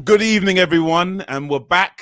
Good evening, everyone, and we're back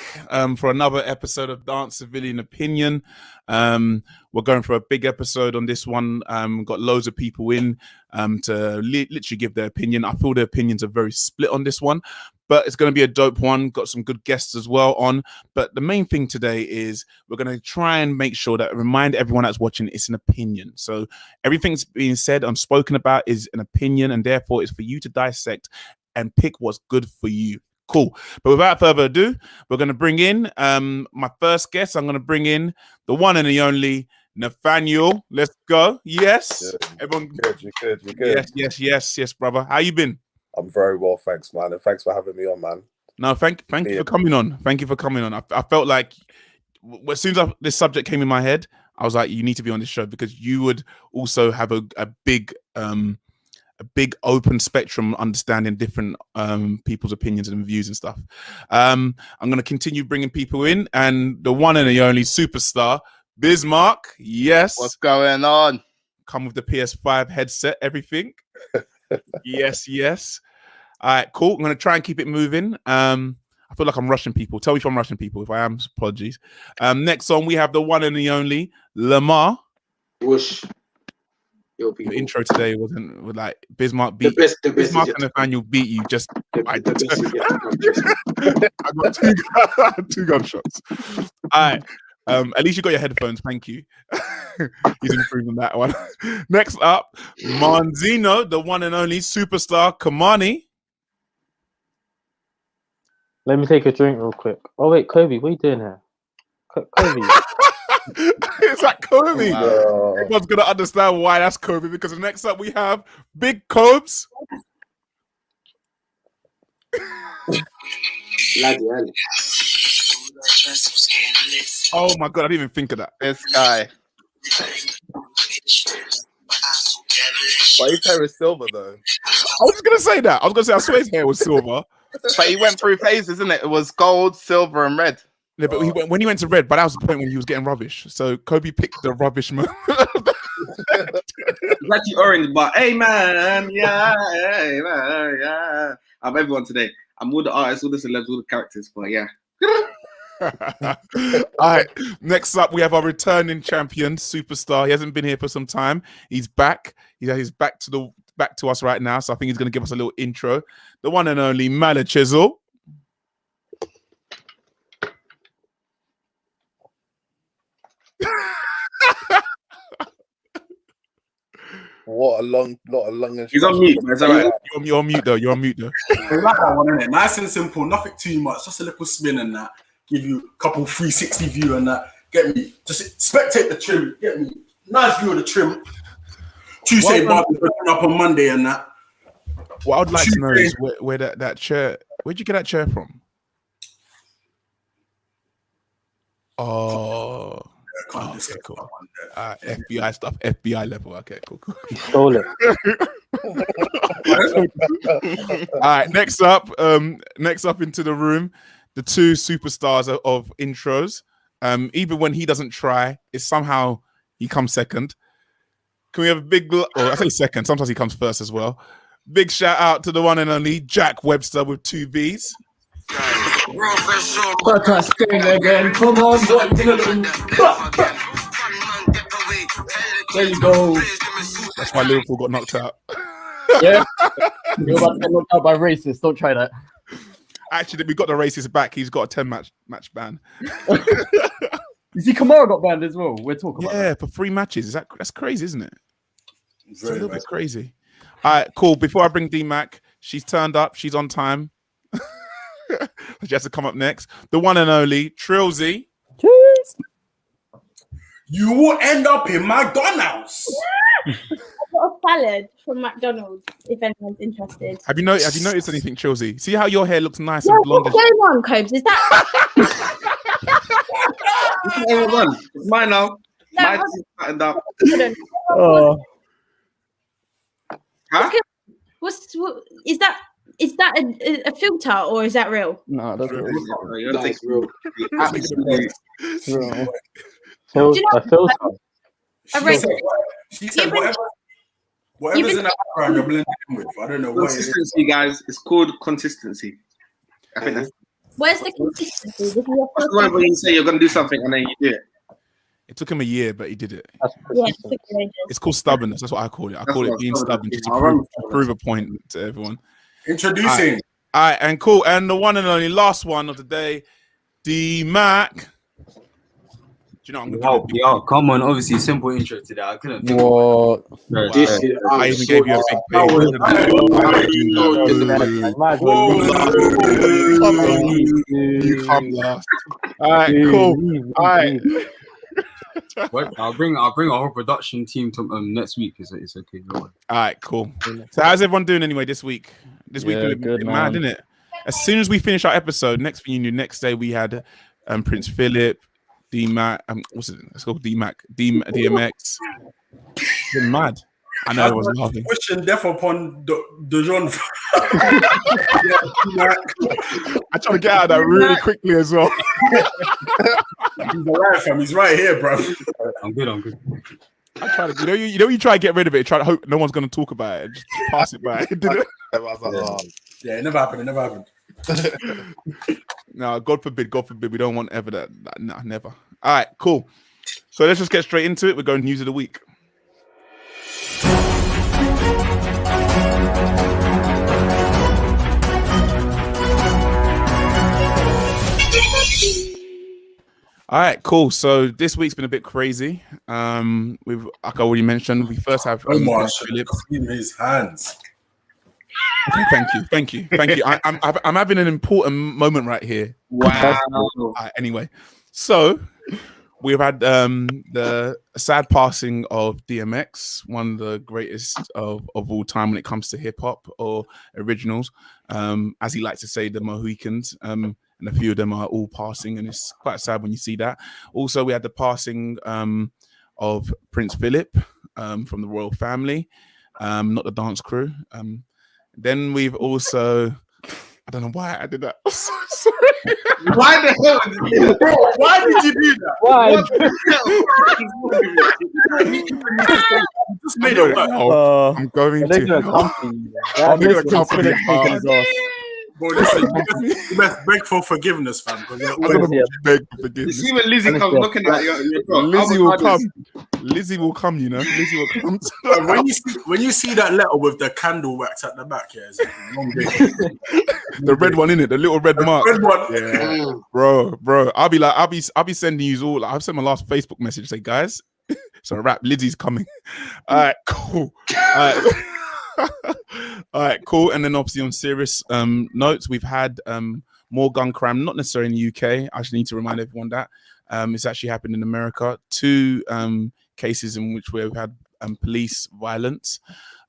for another episode of Dance Civilian Opinion. We're going for a big episode on this one. Got loads of people in to literally give their opinion. I feel their opinions are very split on this one, but it's going to be a dope one. Got some good guests as well on. But the main thing today is we're going to try and make sure that remind everyone that's watching it's an opinion. So everything's being said and spoken about is an opinion, and therefore it's for you to dissect and pick what's good for you. Cool. But without further ado, we're going to bring in my first guest. I'm going to bring in the one and the only Nathaniel. Let's go. Yes. Good. Everyone. You're good. Yes, brother. How you been? I'm very well, thanks, man. And thanks for having me on, man. No, thank you for coming on. Thank you for coming on. I felt like as soon as this subject came in my head, I was like, you need to be on this show because you would also have a big open spectrum understanding different people's opinions and views and stuff. I'm going to continue bringing people in, and the one and the only superstar, Bismarck. Yes. What's going on? Come with the PS5 headset, everything. Yes. All right, cool. I'm going to try and keep it moving. I feel like I'm rushing people. Tell me if I'm rushing people. If I am, apologies. Next on, we have the one and the only Lamar. Whoosh. Your intro today wasn't like Bismarck beat the best Bismarck and Nathaniel beat you just I got two gunshots. All right. At least you got your headphones, thank you. He's improving that one. Next up, Manzino, the one and only superstar Kamani. Let me take a drink real quick. Oh wait, Kobe, what are you doing here? Kobe. It's like Kobe. Wow. Everyone's gonna understand why that's Kobe because next up we have Big Cobes. Oh my god, I didn't even think of that. This guy. Why his hair is silver, though? I was just gonna say that. I swear his hair was silver. But he went through phases, isn't it? It was gold, silver, and red. Yeah, but when he went to red, but that was the point when he was getting rubbish. So Kobe picked the rubbish move. It's actually orange, but hey man, yeah. I'm everyone today. I'm all the artists, all the celebs, all the characters, but yeah. All right. Next up, we have our returning champion, superstar. He hasn't been here for some time. He's back. He's back to us right now. So I think he's going to give us a little intro. The one and only Mala Chisel. What a long. He's on mute, man. Is that right? You're on mute though. I like that one, innit? Nice and simple, nothing too much, just a little spin and that. Give you a couple 360 view and that. Get me, just spectate the trim. Get me, nice view of the trim. Tuesday barbecue up on Monday and that. What I'd like to know is where that chair. Where'd you get that chair from? Oh. Okay, cool. FBI stuff, FBI level. Okay, cool. Stole it. All right, next up into the room, the two superstars of intros. Even when he doesn't try, it's somehow he comes second. Can we have a big? I say second. Sometimes he comes first as well. Big shout out to the one and only Jack Webster with 2 B's. But I sing again. Come on, there you go. That's why Liverpool got knocked out. Yeah. You're about to get knocked out by racists. Don't try that. Actually, we got the racist back. He's got a 10 match ban. You see, Kamara got banned as well. We're talking about that. For 3 matches. That's crazy, isn't it? It's a little bit crazy. All right, cool. Before I bring D-Mac, she's turned up. She's on time. She has to come up next. The one and only Trilzy. Cheers. You will end up in McDonald's. I've got a salad from McDonald's, if anyone's interested. Have you noticed anything, Trilzy? See how your hair looks nice and blonde? What's going on, Cobes? Is that... It's mine now. No, Mine is tightened up. Oh. Huh? Is that a filter or is that real? No, that's real. That's real. Absolutely. I feel A regular. She said whatever's in the background you're blending in with. I don't know what it is. Consistency, guys. It's called consistency. I think that's Where's the consistency? This is your what's first the word when you say you're gonna do something and then you do it. It took him a year, but he did it. That's Yeah, persistent. It's called stubbornness. That's what I call it. I That's call it what being stubborn, just to I'll prove, run to prove a point to everyone. Introducing. All right, and cool. And the one and only last one of the day, D-Mac. Do you know what I'm going to do? Yo, come on. Obviously, simple intro to that. I couldn't think What? of This it. is I even gave you a big page. You come last. All right, cool. All right. What? I'll bring a whole production team to next week. It's okay. No worry. All right, cool. So how's everyone doing anyway this week? This week Yeah, was good, mad, man. isn't it? As soon as we finish our episode, next thing you knew, next day we had Prince Philip, D-Mac, what's it? It's called D-Mac, DMX. It's been mad. I know everyone's laughing. Wishing death upon the genre. I try to get out of that really quickly as well. He's alright, fam. He's right here, bro. I'm good. I try to, you know, you try to get rid of it. Try to hope no one's going to talk about it. Just pass it by. Did it? I was like, oh. Yeah, it never happened. No, God forbid. We don't want ever that. No, never. All right, cool. So let's just get straight into it. We're going news of the week. All right, cool. So this week's been a bit crazy. We've, like I already mentioned, we first have Omar Prince should Philip. clean his hands. Thank you. I'm having an important moment right here. Wow. Anyway, so we've had the sad passing of DMX, one of the greatest of all time when it comes to hip hop or originals. As he likes to say, the Mohicans. And a few of them are all passing, and it's quite sad when you see that. Also, we had the passing of Prince Philip from the royal family, not the dance crew. Then we've also, I don't know why I did that. I'm so sorry. Why the hell? Bro, why did you do that? Why? What the hell? You just made it work. I'm going They're to. gonna accompany you. I'm That gonna makes accompany Philip you. taking his ass. Bro, listen, you best beg for forgiveness, fam. Because I'm gonna Yeah. beg for You forgiveness. see when Lizzie comes looking at your bro, Lizzie will avocados. come. Lizzie will come. You know, Lizzie will come. when you see that letter with the candle wax at the back, yeah, it's a long day. The red one in it, the little red mark. Red one. Yeah, bro. I'll be sending you all. I've sent my last Facebook message. Say, guys, it's a wrap. Lizzie's coming. All right, cool. All right, cool. And then obviously on serious notes, we've had more gun crime, not necessarily in the UK. I just need to remind everyone that it's actually happened in America. 2 cases in which we've had police violence.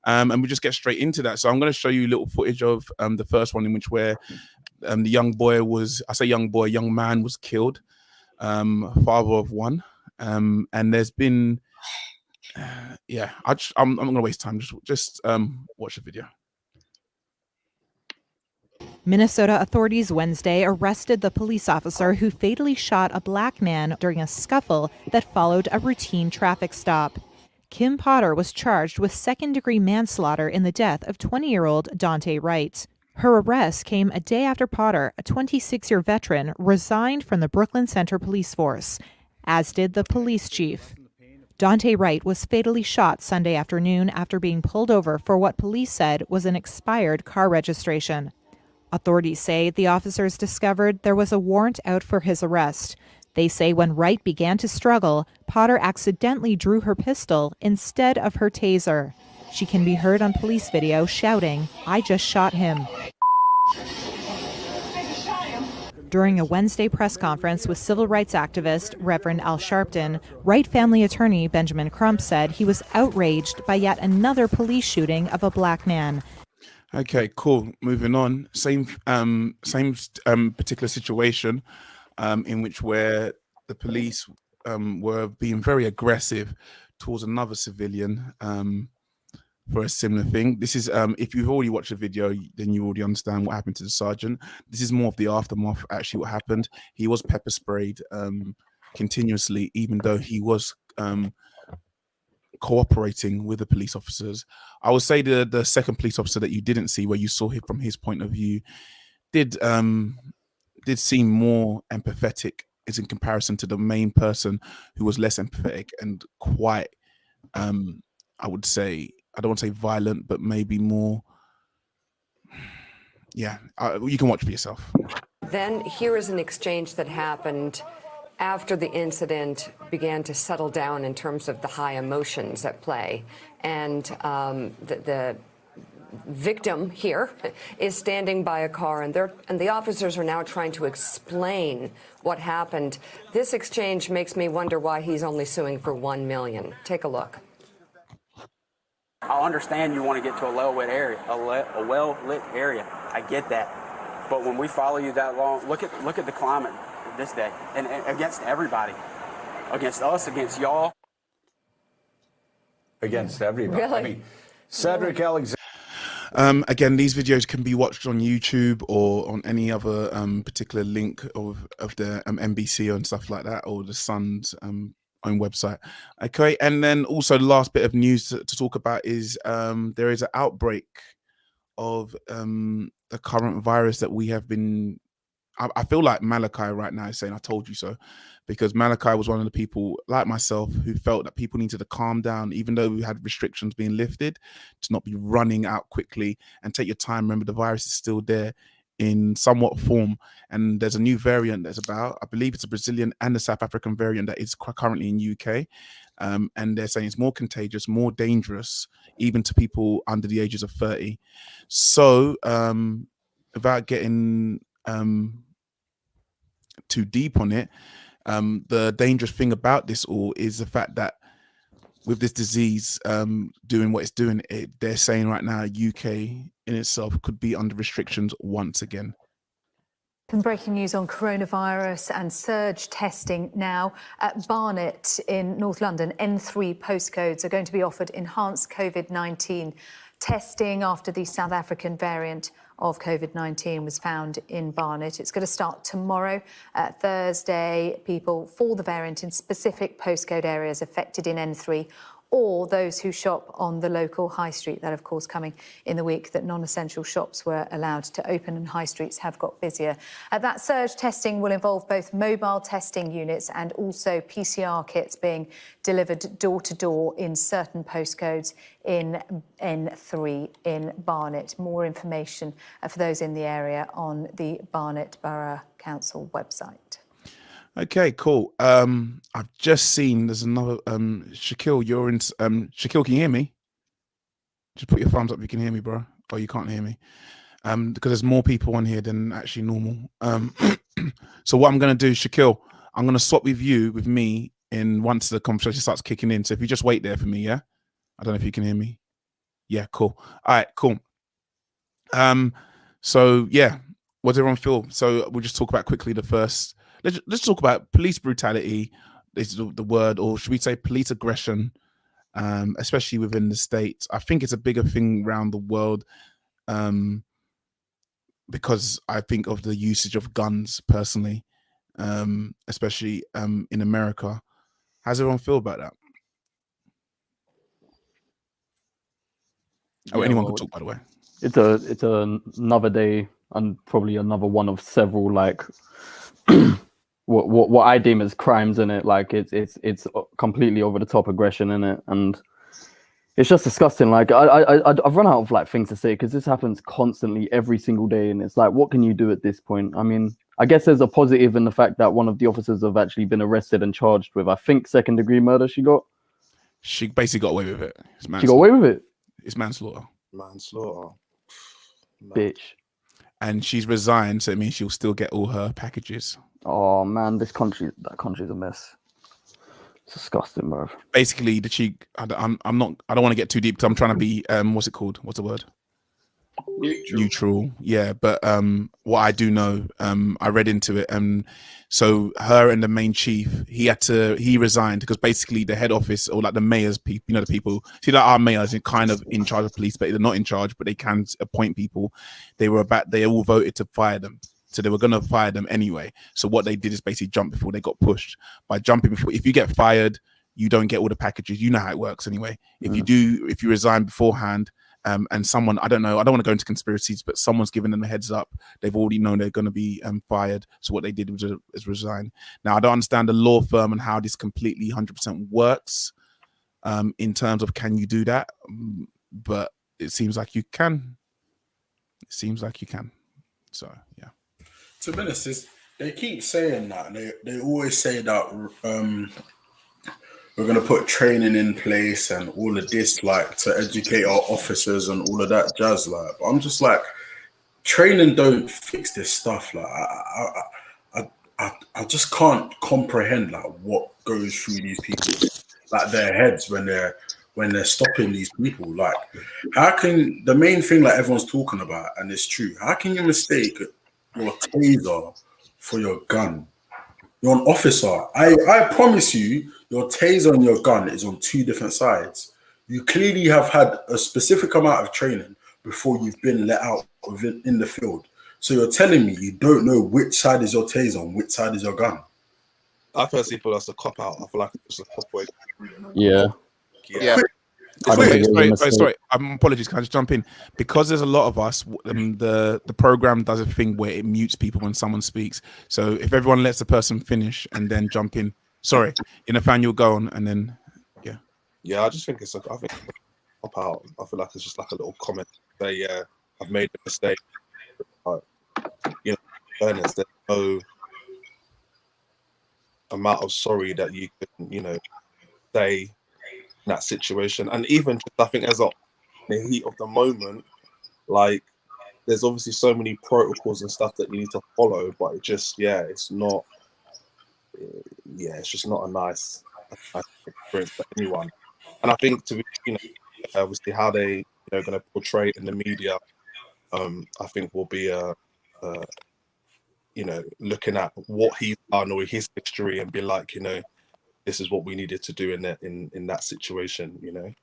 And we just get straight into that. So I'm going to show you a little footage of the first one in which where the young man was killed, father of one. And there's been, I'm not going to waste time. Just watch the video. Minnesota authorities Wednesday arrested the police officer who fatally shot a black man during a scuffle that followed a routine traffic stop. Kim Potter was charged with second-degree manslaughter in the death of 20-year-old Dante Wright. Her arrest came a day after Potter, a 26-year veteran, resigned from the Brooklyn Center Police Force, as did the police chief. Dante Wright was fatally shot Sunday afternoon after being pulled over for what police said was an expired car registration. Authorities say the officers discovered there was a warrant out for his arrest. They say when Wright began to struggle, Potter accidentally drew her pistol instead of her taser. She can be heard on police video shouting, "I just shot him." During a Wednesday press conference with civil rights activist Reverend Al Sharpton, Wright family attorney Benjamin Crump said he was outraged by yet another police shooting of a black man. Okay, cool. Moving on. Same particular situation in which where the police were being very aggressive towards another civilian for a similar thing. This is if you've already watched the video, then you already understand what happened to the sergeant. This is more of the aftermath. Actually, what happened? He was pepper sprayed continuously, even though he was cooperating with the police officers. I would say the second police officer that you didn't see, where you saw him from his point of view, did did seem more empathetic is in comparison to the main person who was less empathetic and quite, I would say, I don't want to say violent, but maybe more. Yeah, you can watch for yourself. Then here is an exchange that happened after the incident began to settle down in terms of the high emotions at play. And the victim here is standing by a car, and the officers are now trying to explain what happened. This exchange makes me wonder why he's only suing for $1 million. Take a look. I understand you want to get to a well-lit area, a well-lit area. I get that. But when we follow you that long, look at the climate this day, and against everybody, against us, against y'all. Against everybody. Really? I mean, Cedric Alexander. Again, these videos can be watched on YouTube or on any other particular link of the NBC and stuff like that, or the Sun's own website. Okay, and then also the last bit of news to talk about is there is an outbreak of the current virus that we have been. I feel like Malachi right now is saying "I told you so," because Malachi was one of the people like myself who felt that people needed to calm down, even though we had restrictions being lifted, to not be running out quickly and take your time. Remember, the virus is still there in somewhat form, and there's a new variant that's about. I believe it's a Brazilian and a South African variant that is currently in UK, and they're saying it's more contagious, more dangerous, even to people under the ages of 30. So, without getting too deep on it, the dangerous thing about this all is the fact that with this disease doing what it's doing, they're saying right now UK in itself could be under restrictions once again. Some breaking news on coronavirus and surge testing now. At Barnet in North London, N3 postcodes are going to be offered enhanced COVID-19 testing after the South African variant of COVID-19 was found in Barnet. It's going to start tomorrow, Thursday. People for the variant in specific postcode areas affected in N3, or those who shop on the local high street. That, of course, coming in the week that non-essential shops were allowed to open and high streets have got busier. That surge testing will involve both mobile testing units and also PCR kits being delivered door to door in certain postcodes in N3 in Barnet. More information for those in the area on the Barnet Borough Council website. Okay, cool. I've just seen there's another Shaquille, you're in Shaquille, can you hear me? Just put your thumbs up if you can hear me, bro. Or you can't hear me. Because there's more people on here than actually normal. So what I'm gonna do, Shaquille, I'm gonna swap with me in once the conversation starts kicking in. So if you just wait there for me, yeah? I don't know if you can hear me. Yeah, cool. All right, cool. So yeah, what does everyone feel? So we'll just talk about quickly the first. Let's talk about police brutality. Is the word, or should we say police aggression, especially within the States. I think it's a bigger thing around the world, because I think of the usage of guns personally, especially in America. How does everyone feel about that? Oh, anyone can talk, by the way. It's another day and probably another one of several like what I deem as crimes in it. Like it's completely over the top aggression in it, and it's just disgusting. Like I've run out of like things to say because this happens constantly every single day, and it's like, what can you do at this point? I mean, I guess there's a positive in the fact that one of the officers have actually been arrested and charged with, I think, second-degree murder. She basically got away with it. She got away with it. It's manslaughter. Manslaughter. Bitch. And she's resigned, so it means she'll still get all her packages. Oh man, that country's a mess. It's disgusting, bro. Basically, the cheek. I don't want to get too deep because I'm trying to be what's it called? What's the word? Neutral. Yeah, but what I do know, I read into it, so her and the main chief, he resigned because basically the head office, or like the mayor's people, you know, the people, see that our mayors are kind of in charge of police, but they're not in charge, but they can appoint people. They all voted to fire them. So they were going to fire them anyway. So what they did is basically jump before they got pushed. By jumping before, if you get fired, you don't get all the packages. You know how it works anyway. If you resign beforehand, and someone, I don't know, I don't want to go into conspiracies, but someone's given them a heads up. They've already known they're going to be fired. So what they did was resign. Now, I don't understand the law firm and how this completely 100% works in terms of can you do that? But it seems like you can. It seems like you can. So, yeah. To be honest, they keep saying that. They always say that we're going to put training in place and all of this, like, to educate our officers and all of that jazz. Like, I'm just like, training don't fix this stuff. Like, I just can't comprehend like what goes through these people, like their heads when they're stopping these people. Like, how can the main thing like everyone's talking about, and it's true, how can you mistake your taser for your gun? You're an officer. I promise you, your taser and your gun is on two different sides. You clearly have had a specific amount of training before you've been let out of it in the field. So you're telling me you don't know which side is your taser and which side is your gun? I personally feel that's a cop out. I feel like it's a cop way. Yeah. Sorry. Apologies. Can I just jump in? Because there's a lot of us. The program does a thing where it mutes people when someone speaks. So if everyone lets the person finish and then jump in, sorry, Nathaniel, go on, and then yeah. I just think it's I think it's a cop out. I feel like it's just like a little comment. Say, yeah, I've made a mistake. But, you know, fairness, there's no amount of sorry that you can, you know, say in that situation. And even just, I think as in the heat of the moment, like, there's obviously so many protocols and stuff that you need to follow, but it just, it's not, it's just not a nice experience for anyone. And I think to be, you know, obviously how they, you know, going to portray it in the media, I think will be you know, looking at what he's done or his history and be like, you know, this is what we needed to do in that situation, you know.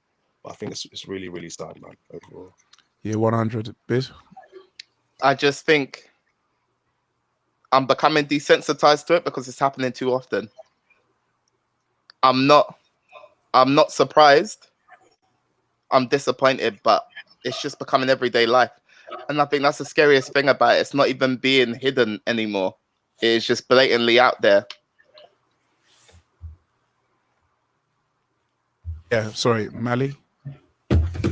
But I think it's really, really sad, man, overall. Yeah, 100. Biz? I just think I'm becoming desensitized to it because it's happening too often. I'm not surprised. I'm disappointed, but it's just becoming everyday life. And I think that's the scariest thing about it. It's not even being hidden anymore. It's just blatantly out there. Yeah, sorry, Mali?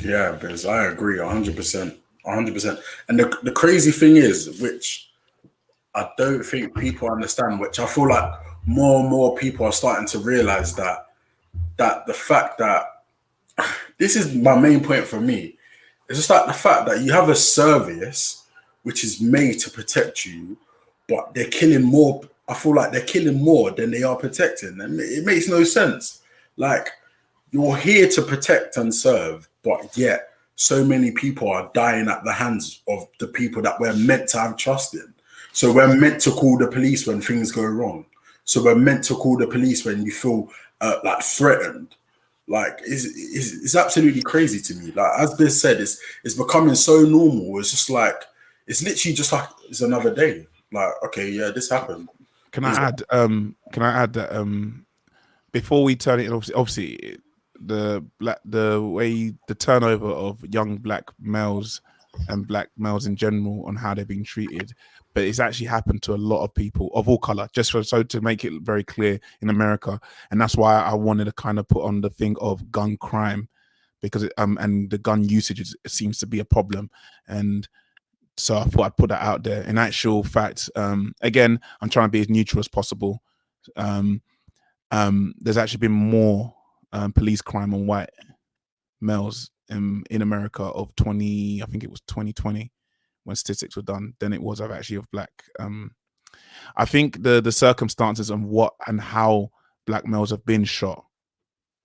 Yeah, Biz, I agree 100%. 100%. And the crazy thing is, which I don't think people understand, which I feel like more and more people are starting to realize that the fact that this is my main point for me. It's just like the fact that you have a service which is made to protect you, but they're killing more. I feel like they're killing more than they are protecting. And it makes no sense. Like, you're here to protect and serve, but yet so many people are dying at the hands of the people that we're meant to have trust in. So we're meant to call the police when things go wrong. So we're meant to call the police when you feel like threatened. Like, it's absolutely crazy to me. Like, as Biz said, it's becoming so normal. It's just like, it's literally just like it's another day. Like, okay, yeah, this happened. Can I add that before we turn it, obviously the way the turnover of young black males and black males in general on how they're being treated, but it's actually happened to a lot of people of all color, just so to make it very clear in America. And that's why I wanted to kind of put on the thing of gun crime, because and the gun usage seems to be a problem. And so I thought I'd put that out there. In actual fact, again, I'm trying to be as neutral as possible. There's actually been more police crime on white males in America of I think it was 2020 when statistics were done, than it was of actually of black. I think the circumstances and what and how black males have been shot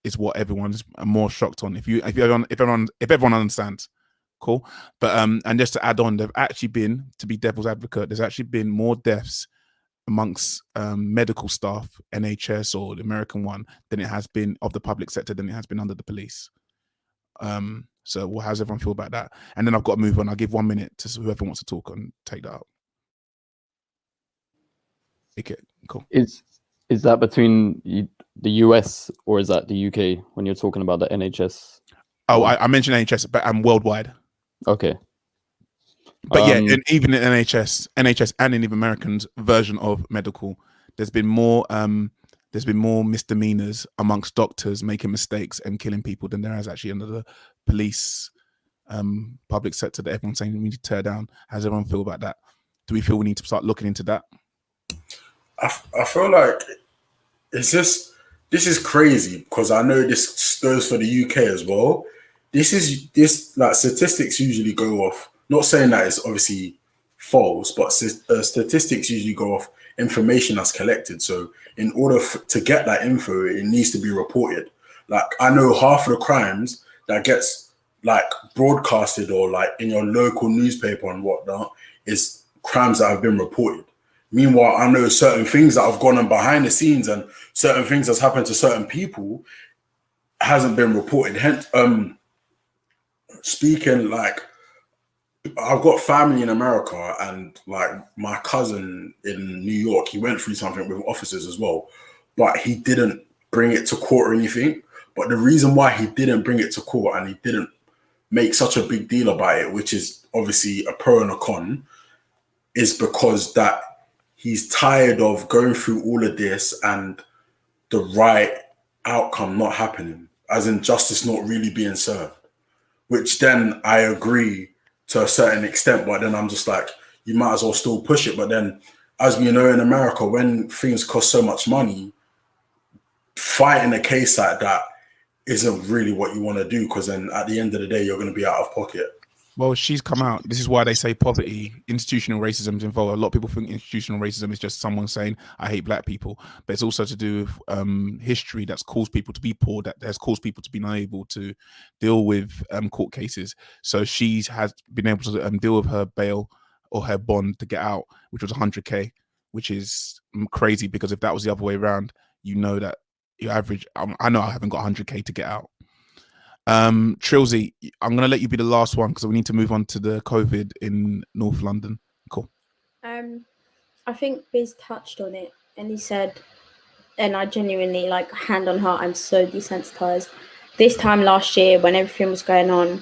is what everyone's more shocked on. If everyone understands, cool. But and just to add on, there've actually been, to be devil's advocate, there's actually been more deaths amongst medical staff, NHS or the American one, than it has been of the public sector, than it has been under the police. So how does everyone feel about that? And then I've got to move on. I'll give 1 minute to whoever wants to talk and take that up. Okay, cool. Is that between the US or is that the UK when you're talking about the NHS? Oh, I mentioned NHS, but worldwide. Okay. But yeah, and even in NHS and in the Americans version of medical, there's been more misdemeanors amongst doctors making mistakes and killing people than there has actually under the police public sector that everyone's saying we need to tear down. How does everyone feel about that? Do we feel we need to start looking into that? I feel like this is crazy because I know this goes for the UK as well. This like statistics usually go off. Not saying that it's obviously false, but statistics usually go off information that's collected. So in order to get that info, it needs to be reported. Like I know half of the crimes that gets like broadcasted or like in your local newspaper and whatnot is crimes that have been reported. Meanwhile, I know certain things that have gone on behind the scenes and certain things that's happened to certain people hasn't been reported. Hence, speaking like I've got family in America and like my cousin in New York, he went through something with officers as well, but he didn't bring it to court or anything. But the reason why he didn't bring it to court and he didn't make such a big deal about it, which is obviously a pro and a con, is because that he's tired of going through all of this and the right outcome not happening, as in justice not really being served, which then I agree to a certain extent, but then I'm just like, you might as well still push it. But then, as we know in America, when things cost so much money, fighting a case like that isn't really what you want to do, because then at the end of the day, you're going to be out of pocket. Well, she's come out. This is why they say poverty, institutional racism is involved. A lot of people think institutional racism is just someone saying, I hate black people. But it's also to do with history that's caused people to be poor, that has caused people to be unable to deal with court cases. So she has been able to deal with her bail or her bond to get out, which was 100K, which is crazy, because if that was the other way around, you know that your average, I know I haven't got 100K to get out. Trilzy, I'm going to let you be the last one because we need to move on to the COVID in North London. Cool. I think Biz touched on it and he said, and I genuinely, like, hand on heart, I'm so desensitized. This time last year when everything was going on,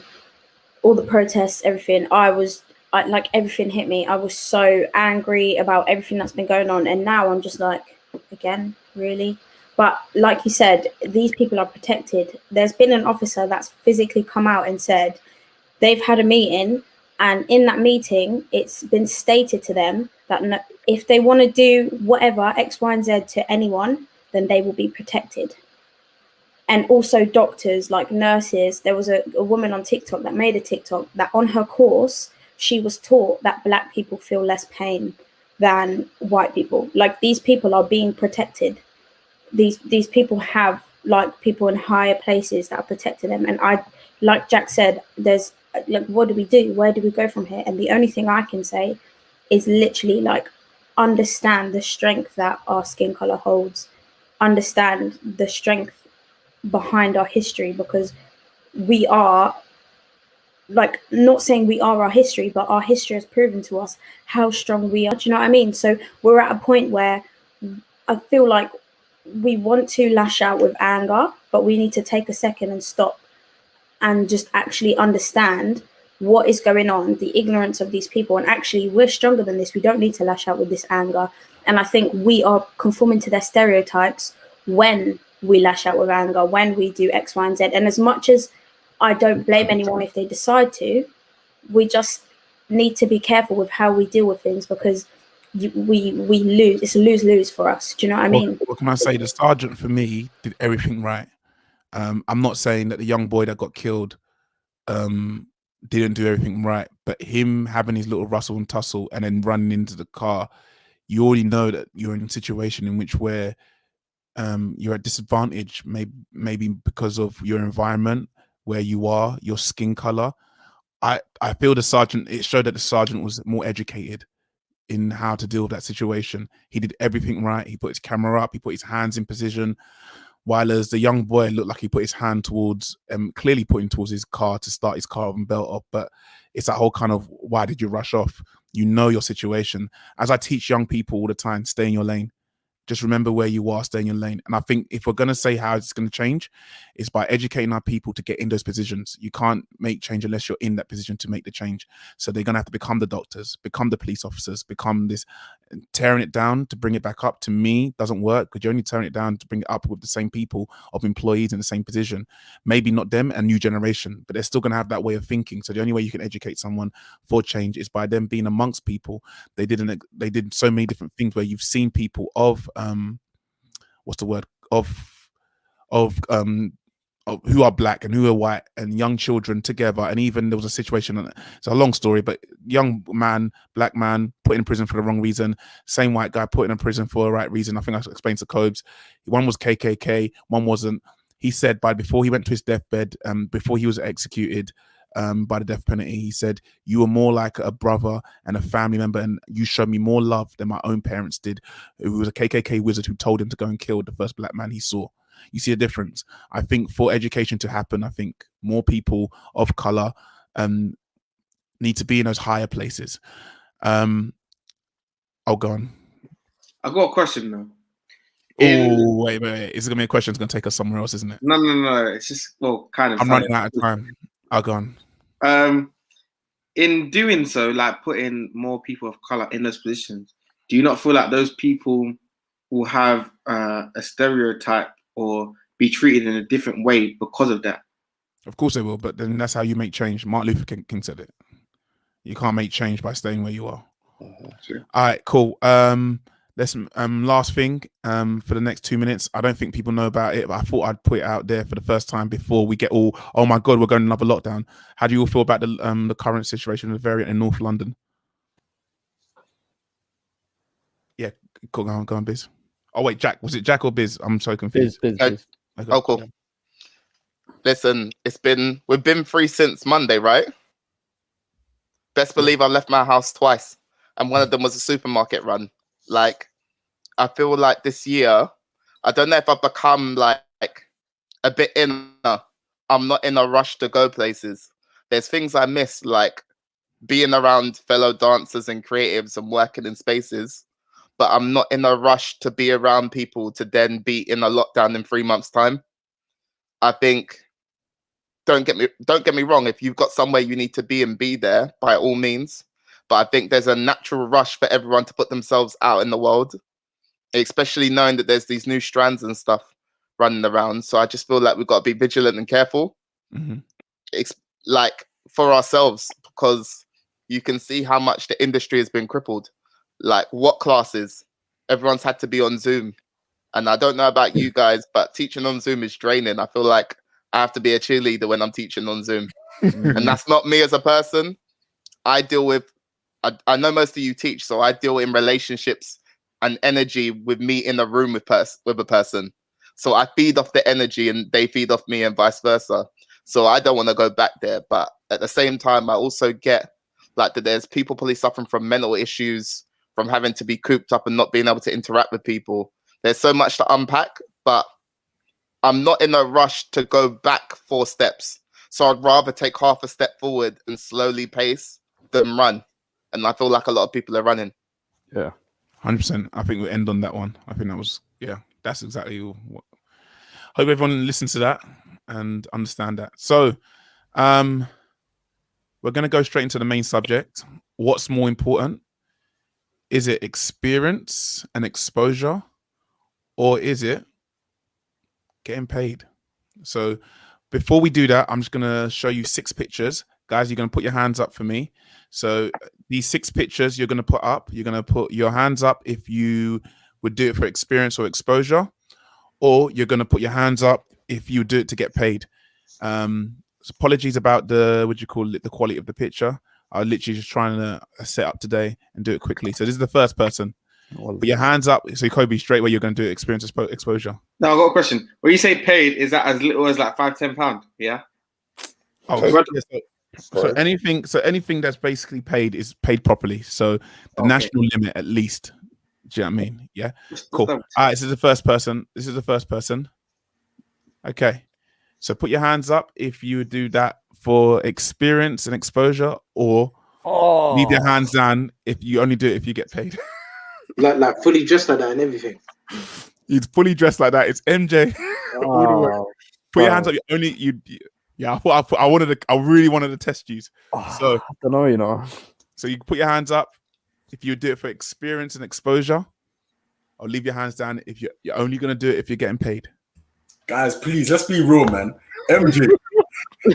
all the protests, everything, like everything hit me. I was so angry about everything that's been going on. And now I'm just like, again, really? But like you said, these people are protected. There's been an officer that's physically come out and said they've had a meeting, and in that meeting, it's been stated to them that if they want to do whatever, X, Y, and Z to anyone, then they will be protected. And also doctors, like nurses. There was a woman on TikTok that made a TikTok that on her course, she was taught that black people feel less pain than white people. Like, these people are being protected. These people have, like, people in higher places that are protecting them. And I, like Jack said, there's like, what do we do? Where do we go from here? And the only thing I can say is literally, like, understand the strength that our skin color holds, understand the strength behind our history, because we are, like, not saying we are our history, but our history has proven to us how strong we are. Do you know what I mean? So we're at a point where I feel like we want to lash out with anger, but we need to take a second and stop and just actually understand what is going on, the ignorance of these people. And actually, we're stronger than this. We don't need to lash out with this anger. And I think we are conforming to their stereotypes when we lash out with anger, when we do X, Y, and Z. And as much as I don't blame anyone if they decide to, we just need to be careful with how we deal with things, because we lose. It's a lose-lose for us. Do you know what I mean? What can I say? The sergeant, for me, did everything right. I'm not saying that the young boy that got killed didn't do everything right, but him having his little rustle and tussle and then running into the car, you already know that you're in a situation in which where you're at disadvantage, maybe because of your environment, where you are, your skin color. I feel the sergeant, it showed that the sergeant was more educated in how to deal with that situation. He did everything right. He put his camera up, he put his hands in position, while as the young boy looked like he put his hand towards, clearly putting towards his car to start his car and belt up. But it's that whole kind of, why did you rush off? You know your situation. As I teach young people all the time, stay in your lane. Just remember where you are, stay in your lane. And I think if we're going to say how it's going to change, it's by educating our people to get in those positions. You can't make change unless you're in that position to make the change. So they're going to have to become the doctors, become the police officers, become this. Tearing it down to bring it back up, to me, doesn't work, because you're only tearing it down to bring it up with the same people of employees in the same position. Maybe not them, a new generation, but they're still going to have that way of thinking. So the only way you can educate someone for change is by them being amongst people. They did so many different things where you've seen people of who are black and who are white and young children together. And even there was a situation, it's a long story, but young man, black man put in prison for the wrong reason, same white guy put in prison for the right reason. I think I explained to Cobes, one was KKK, one wasn't. He said before he went to his deathbed, before he was executed by the death penalty, he said, "You were more like a brother and a family member, and you showed me more love than my own parents did." Who was a KKK wizard who told him to go and kill the first black man he saw. You see a difference. I think for education to happen, I think more people of color need to be in those higher places. I'll go on. I got a question though. Oh, wait. Is it gonna be a question? It's gonna take us somewhere else, isn't it? No. It's just kind of. I'm running out of time. I'll go on. In doing so, like putting more people of color in those positions, do you not feel like those people will have a stereotype or be treated in a different way because of that? Of course they will, but then that's how you make change. Martin Luther King said it. You can't make change by staying where you are. Sure. All right, cool. Let's last thing for the next 2 minutes. I don't think people know about it, but I thought I'd put it out there for the first time before we get all, oh my God, we're going another lockdown. How do you all feel about the current situation of the variant in North London? Yeah, cool. Go on, Biz. Oh wait, Jack. Was it Jack or Biz? I'm so confused. Biz. Okay. Oh, cool. Listen, we've been free since Monday, right? Best believe I left my house twice, and one of them was a supermarket run. Like, I feel like this year, I don't know if I've become like a bit inner. I'm not in a rush to go places. There's things I miss, like being around fellow dancers and creatives and working in spaces. But I'm not in a rush to be around people to then be in a lockdown in 3 months' time. I think, don't get me wrong, if you've got somewhere you need to be and be there, by all means. But I think there's a natural rush for everyone to put themselves out in the world, especially knowing that there's these new strands and stuff running around. So I just feel like we've got to be vigilant and careful. Mm-hmm. It's like for ourselves, because you can see how much the industry has been crippled. Like what classes? Everyone's had to be on Zoom. And I don't know about you guys, but teaching on Zoom is draining. I feel like I have to be a cheerleader when I'm teaching on Zoom. And that's not me as a person. I deal with, I know most of you teach, so I deal in relationships and energy with me in a room with a person. So I feed off the energy and they feed off me and vice versa. So I don't want to go back there. But at the same time, I also get like that there's people probably suffering from mental issues, from having to be cooped up and not being able to interact with people. There's so much to unpack, but I'm not in a rush to go back 4 steps. So I'd rather take half a step forward and slowly pace than run. And I feel like a lot of people are running. Yeah. 100%. I think we'll end on that one. I think that was, that's exactly what. Hope everyone listens to that and understand that. So we're going to go straight into the main subject. What's more important? Is it experience and exposure, or is it getting paid? So before we do that, I'm just going to show you 6 pictures. Guys, you're going to put your hands up for me. So these 6 pictures you're going to put up. You're going to put your hands up if you would do it for experience or exposure, or you're going to put your hands up if you do it to get paid. So apologies about the quality of the picture. I was literally just trying to set up today and do it quickly. So this is the first person. Put your hands up. So Kobe, straight away, you're going to do experience exposure. Now I've got a question. When you say paid, is that as little as like £5-10? Yeah. Oh, so anything that's basically paid is paid properly. So the national limit, at least. Do you know what I mean? Yeah. Cool. All right. This is the first person. Okay. So put your hands up if you would do that for experience and exposure, or leave your hands down if you only do it if you get paid. like fully dressed like that and everything. He's fully dressed like that. It's MJ. All the way. Oh, Put your bro. hands up. Yeah, I really wanted to test you. So I don't know, you know. So you put your hands up if you do it for experience and exposure, or leave your hands down if you're only gonna do it if you're getting paid. Guys, please, let's be real, man. MJ,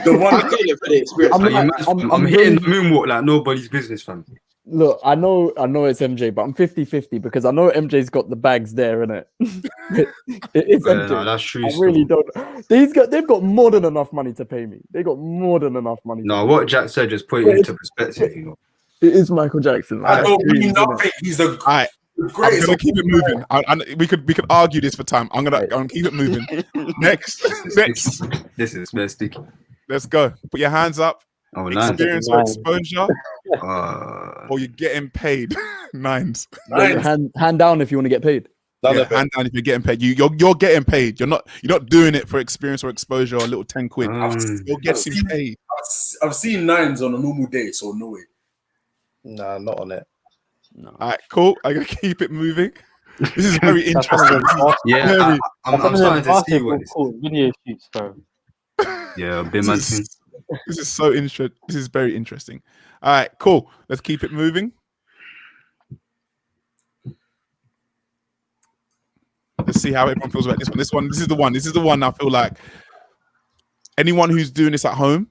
the one I'm doing it for the experience. I'm hitting the moonwalk like nobody's business, fam. Look, I know it's MJ, but I'm 50-50 because I know MJ's got the bags there, innit? It's Yeah, MJ. no, that's true. I really don't. They've got more than enough money to pay me. They got more than enough money. No, what Jack said just put it into perspective, you know. It is Michael Jackson. I Like, don't please, mean innit? nothing. He's the All right, greatest. I'm gonna keep it moving. We could argue this for time. I'm gonna keep it moving. Next. This is very sticky. Let's go. Put your hands up. Oh, nice. Experience or exposure, or you're getting paid. Nines. Hand down if you want to get paid. Yeah, hand down if you're getting paid. You're getting paid. You're not doing it for experience or exposure or a little 10 quid. You're getting paid. I've seen nines on a normal day, so no way. Nah, not on it. No. All right, cool. I'm gonna keep it moving. This is very interesting. Yeah, I'm starting to see what this cool video shoots, bro. Yeah, big man thing. This is so interesting. This is very interesting. All right, cool. Let's keep it moving. Let's see how everyone feels about this one. This is the one I feel like anyone who's doing this at home,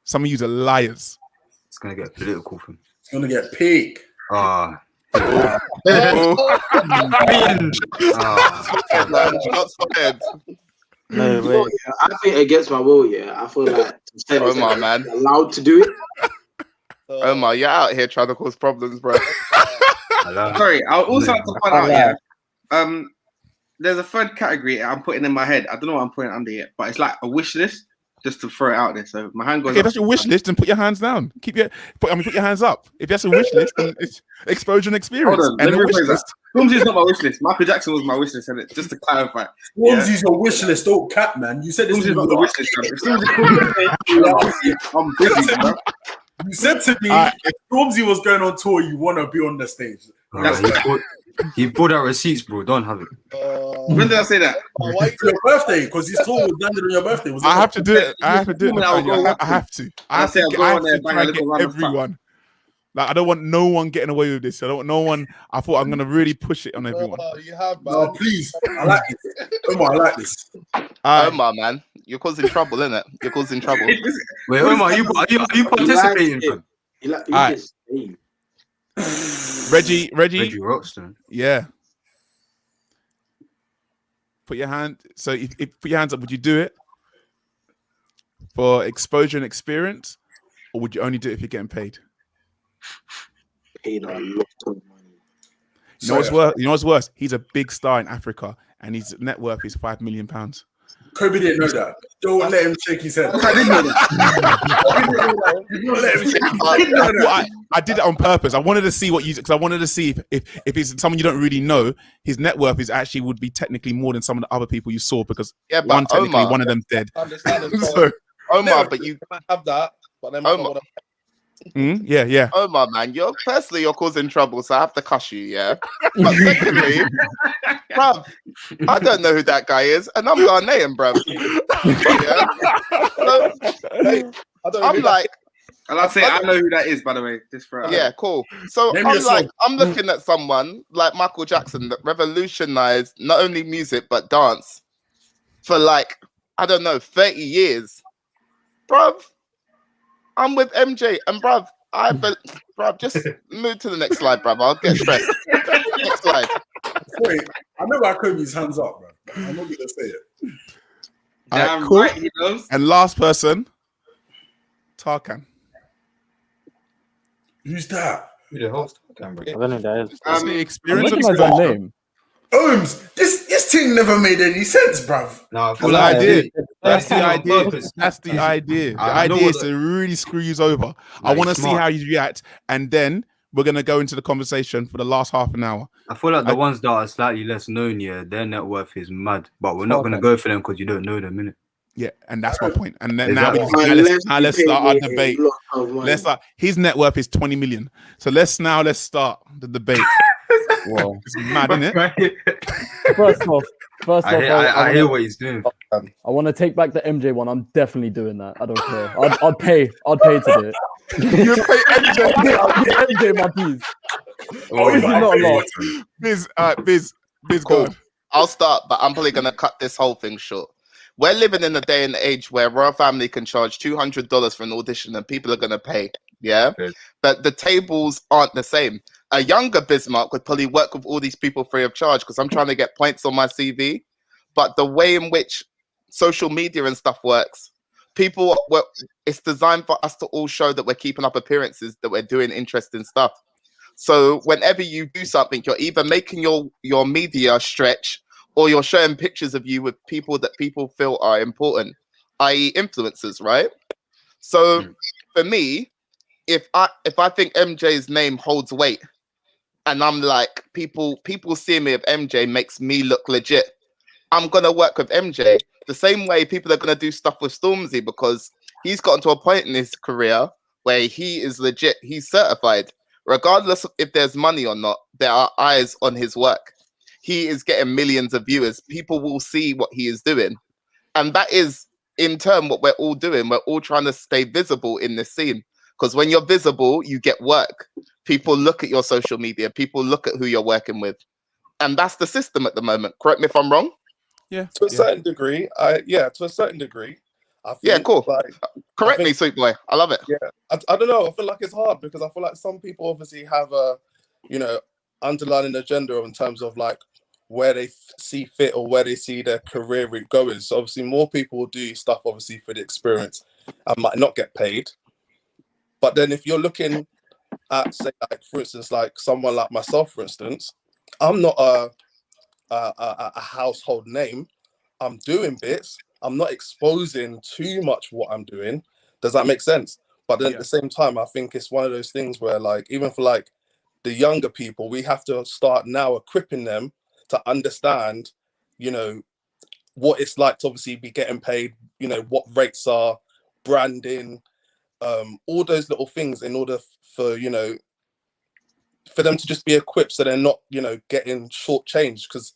some of you are liars. It's gonna get political for him. It's gonna get peak. Ah. No way. I think against my will, yeah. I feel like Omar, man, allowed to do it. Omar, you're out here trying to cause problems, bro. Sorry, I also have to find out. Yeah, there's a third category I'm putting in my head. I don't know what I'm putting under yet, but it's like a wish list, just to throw it out there. So my hand goes. Okay, up. that's your wish list, then put your hands down. Put your hands up. If that's a wish list, then it's exposure and experience. Hold on, and let me a wish rephrase that. list. Stormzy's not my wish list. Michael Jackson was my wish list, and just to clarify. Stormzy's your wish list. Don't cap, man. You said this Stormzy's is not the wish list. If Stormzy I'm busy, bro. You said to me, if Stormzy was going on tour, you want to be on the stage. He bought out receipts, bro. Don't have it. When did I say that? It's your birthday, because his tour was landed on your birthday. Was it I not? have to do it. I have to do it. Nathaniel. I have to. I have to try and get everyone. everyone. Like I don't want no one getting away with this. I don't want no one. I thought I'm gonna really push it on everyone. You have, man. No, please. I like this. Omar, I like this. Omar, man, you're causing trouble, innit? You're causing trouble. Wait, Omar, are you participating? Alright. Reggie, Rockstar. Yeah. Put your hand. So if put your hands up, would you do it for exposure and experience, or would you only do it if you're getting paid? Paid a lot of money. You know what's worse? You know what's worse? He's a big star in Africa, and his net worth is £5 million. Kobe didn't know that. Don't let him shake his head. I didn't know that. Don't let him shake his head. I did it on purpose. I wanted to see what you, because I wanted to see if it's someone you don't really know, his net worth is actually would be technically more than some of the other people you saw, because but technically Omar, one of them's dead. So, Omar, but you have that, but then Omar. Yeah. Omar, man, you're causing trouble, so I have to cuss you, yeah. But secondly, bruv, I don't know who that guy is, and I'm Ghanaian, bruv. Yeah? So, I'm like, and I'll say I know who that is, by the way. Just for yeah, cool. So I'm looking at someone like Michael Jackson that revolutionized not only music but dance for like, I don't know, 30 years, bruv. I'm with MJ, and bruv, bruv, just move to the next slide, bruv. I'll get stressed. Next slide. Wait, I know why Kobe's hands up, bro. I'm not gonna say it. Damn cool. right, he knows. And last person, Tarkan. Who's that? Who the hell's Tarkan, bro? I don't know who that is. That's the experience. I recognize that name. Ohms, this thing never made any sense, bruv. No, That's the idea. That's the on idea. purpose. That's the idea. The I know idea what is to really screw you over. I he's want to see smart. how you react, and then we're gonna go into the conversation for the last half an hour. I feel like the ones that are slightly less known, yeah, their net worth is mad. But we're not going to go for them because you don't know them, innit? Yeah, and that's my point. And then Exactly. let's start our debate. Let's start. His net worth is 20 million. So let's start the debate. Wow. It's mad, isn't it? First off, I hear what he's doing. I want to take back the MJ one. I'm definitely doing that. I don't care. I'd pay to do it. You pay MJ. I'll give MJ my piece. Obviously not a lot. Biz, Cool. go. I'll start, but I'm probably gonna cut this whole thing short. We're living in a day and age where Royal Family can charge $200 for an audition and people are gonna pay. Yeah, but the tables aren't the same. A younger Bismarck would probably work with all these people free of charge because I'm trying to get points on my CV. But the way in which social media and stuff works, it's designed for us to all show that we're keeping up appearances, that we're doing interesting stuff. So whenever you do something, you're either making your media stretch or you're showing pictures of you with people that people feel are important, i.e. influencers, right? So for me, if I think MJ's name holds weight and I'm like, people see me if MJ makes me look legit, I'm going to work with MJ. The same way people are going to do stuff with Stormzy because he's gotten to a point in his career where he is legit, he's certified. Regardless of if there's money or not, there are eyes on his work. He is getting millions of viewers. People will see what he is doing. And that is, in turn, what we're all doing. We're all trying to stay visible in this scene. Because when you're visible, you get work. People look at your social media. People look at who you're working with. And that's the system at the moment. Correct me if I'm wrong? Yeah. To a certain degree. To a certain degree. Yeah, cool. Correct me, sweet boy. I love it. Yeah. I don't know. I feel like it's hard because I feel like some people obviously have a, underlying agenda in terms of like where they see fit or where they see their career route going. So obviously more people will do stuff obviously for the experience and might not get paid. But then if you're looking at, say, like for instance, like someone like myself, for instance, I'm not a household name. I'm doing bits. I'm not exposing too much what I'm doing. Does that make sense? But then at the same time, I think it's one of those things where like, even for like the younger people, we have to start now equipping them to understand, what it's like to obviously be getting paid, what rates are, branding, all those little things in order for, for them to just be equipped so they're not, getting shortchanged. Because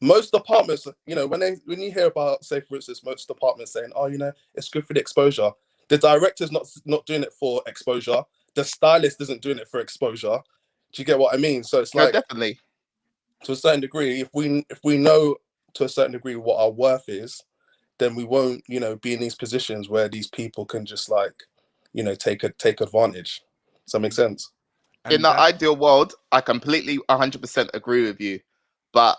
most departments, when you hear about, say, for instance, most departments saying, oh, it's good for the exposure. The director's not doing it for exposure. The stylist isn't doing it for exposure. Do you get what I mean? So it's like, definitely. To a certain degree, if we know to a certain degree what our worth is, then we won't, be in these positions where these people can just like, take advantage. Does that make sense? In the ideal world, I completely 100% agree with you, but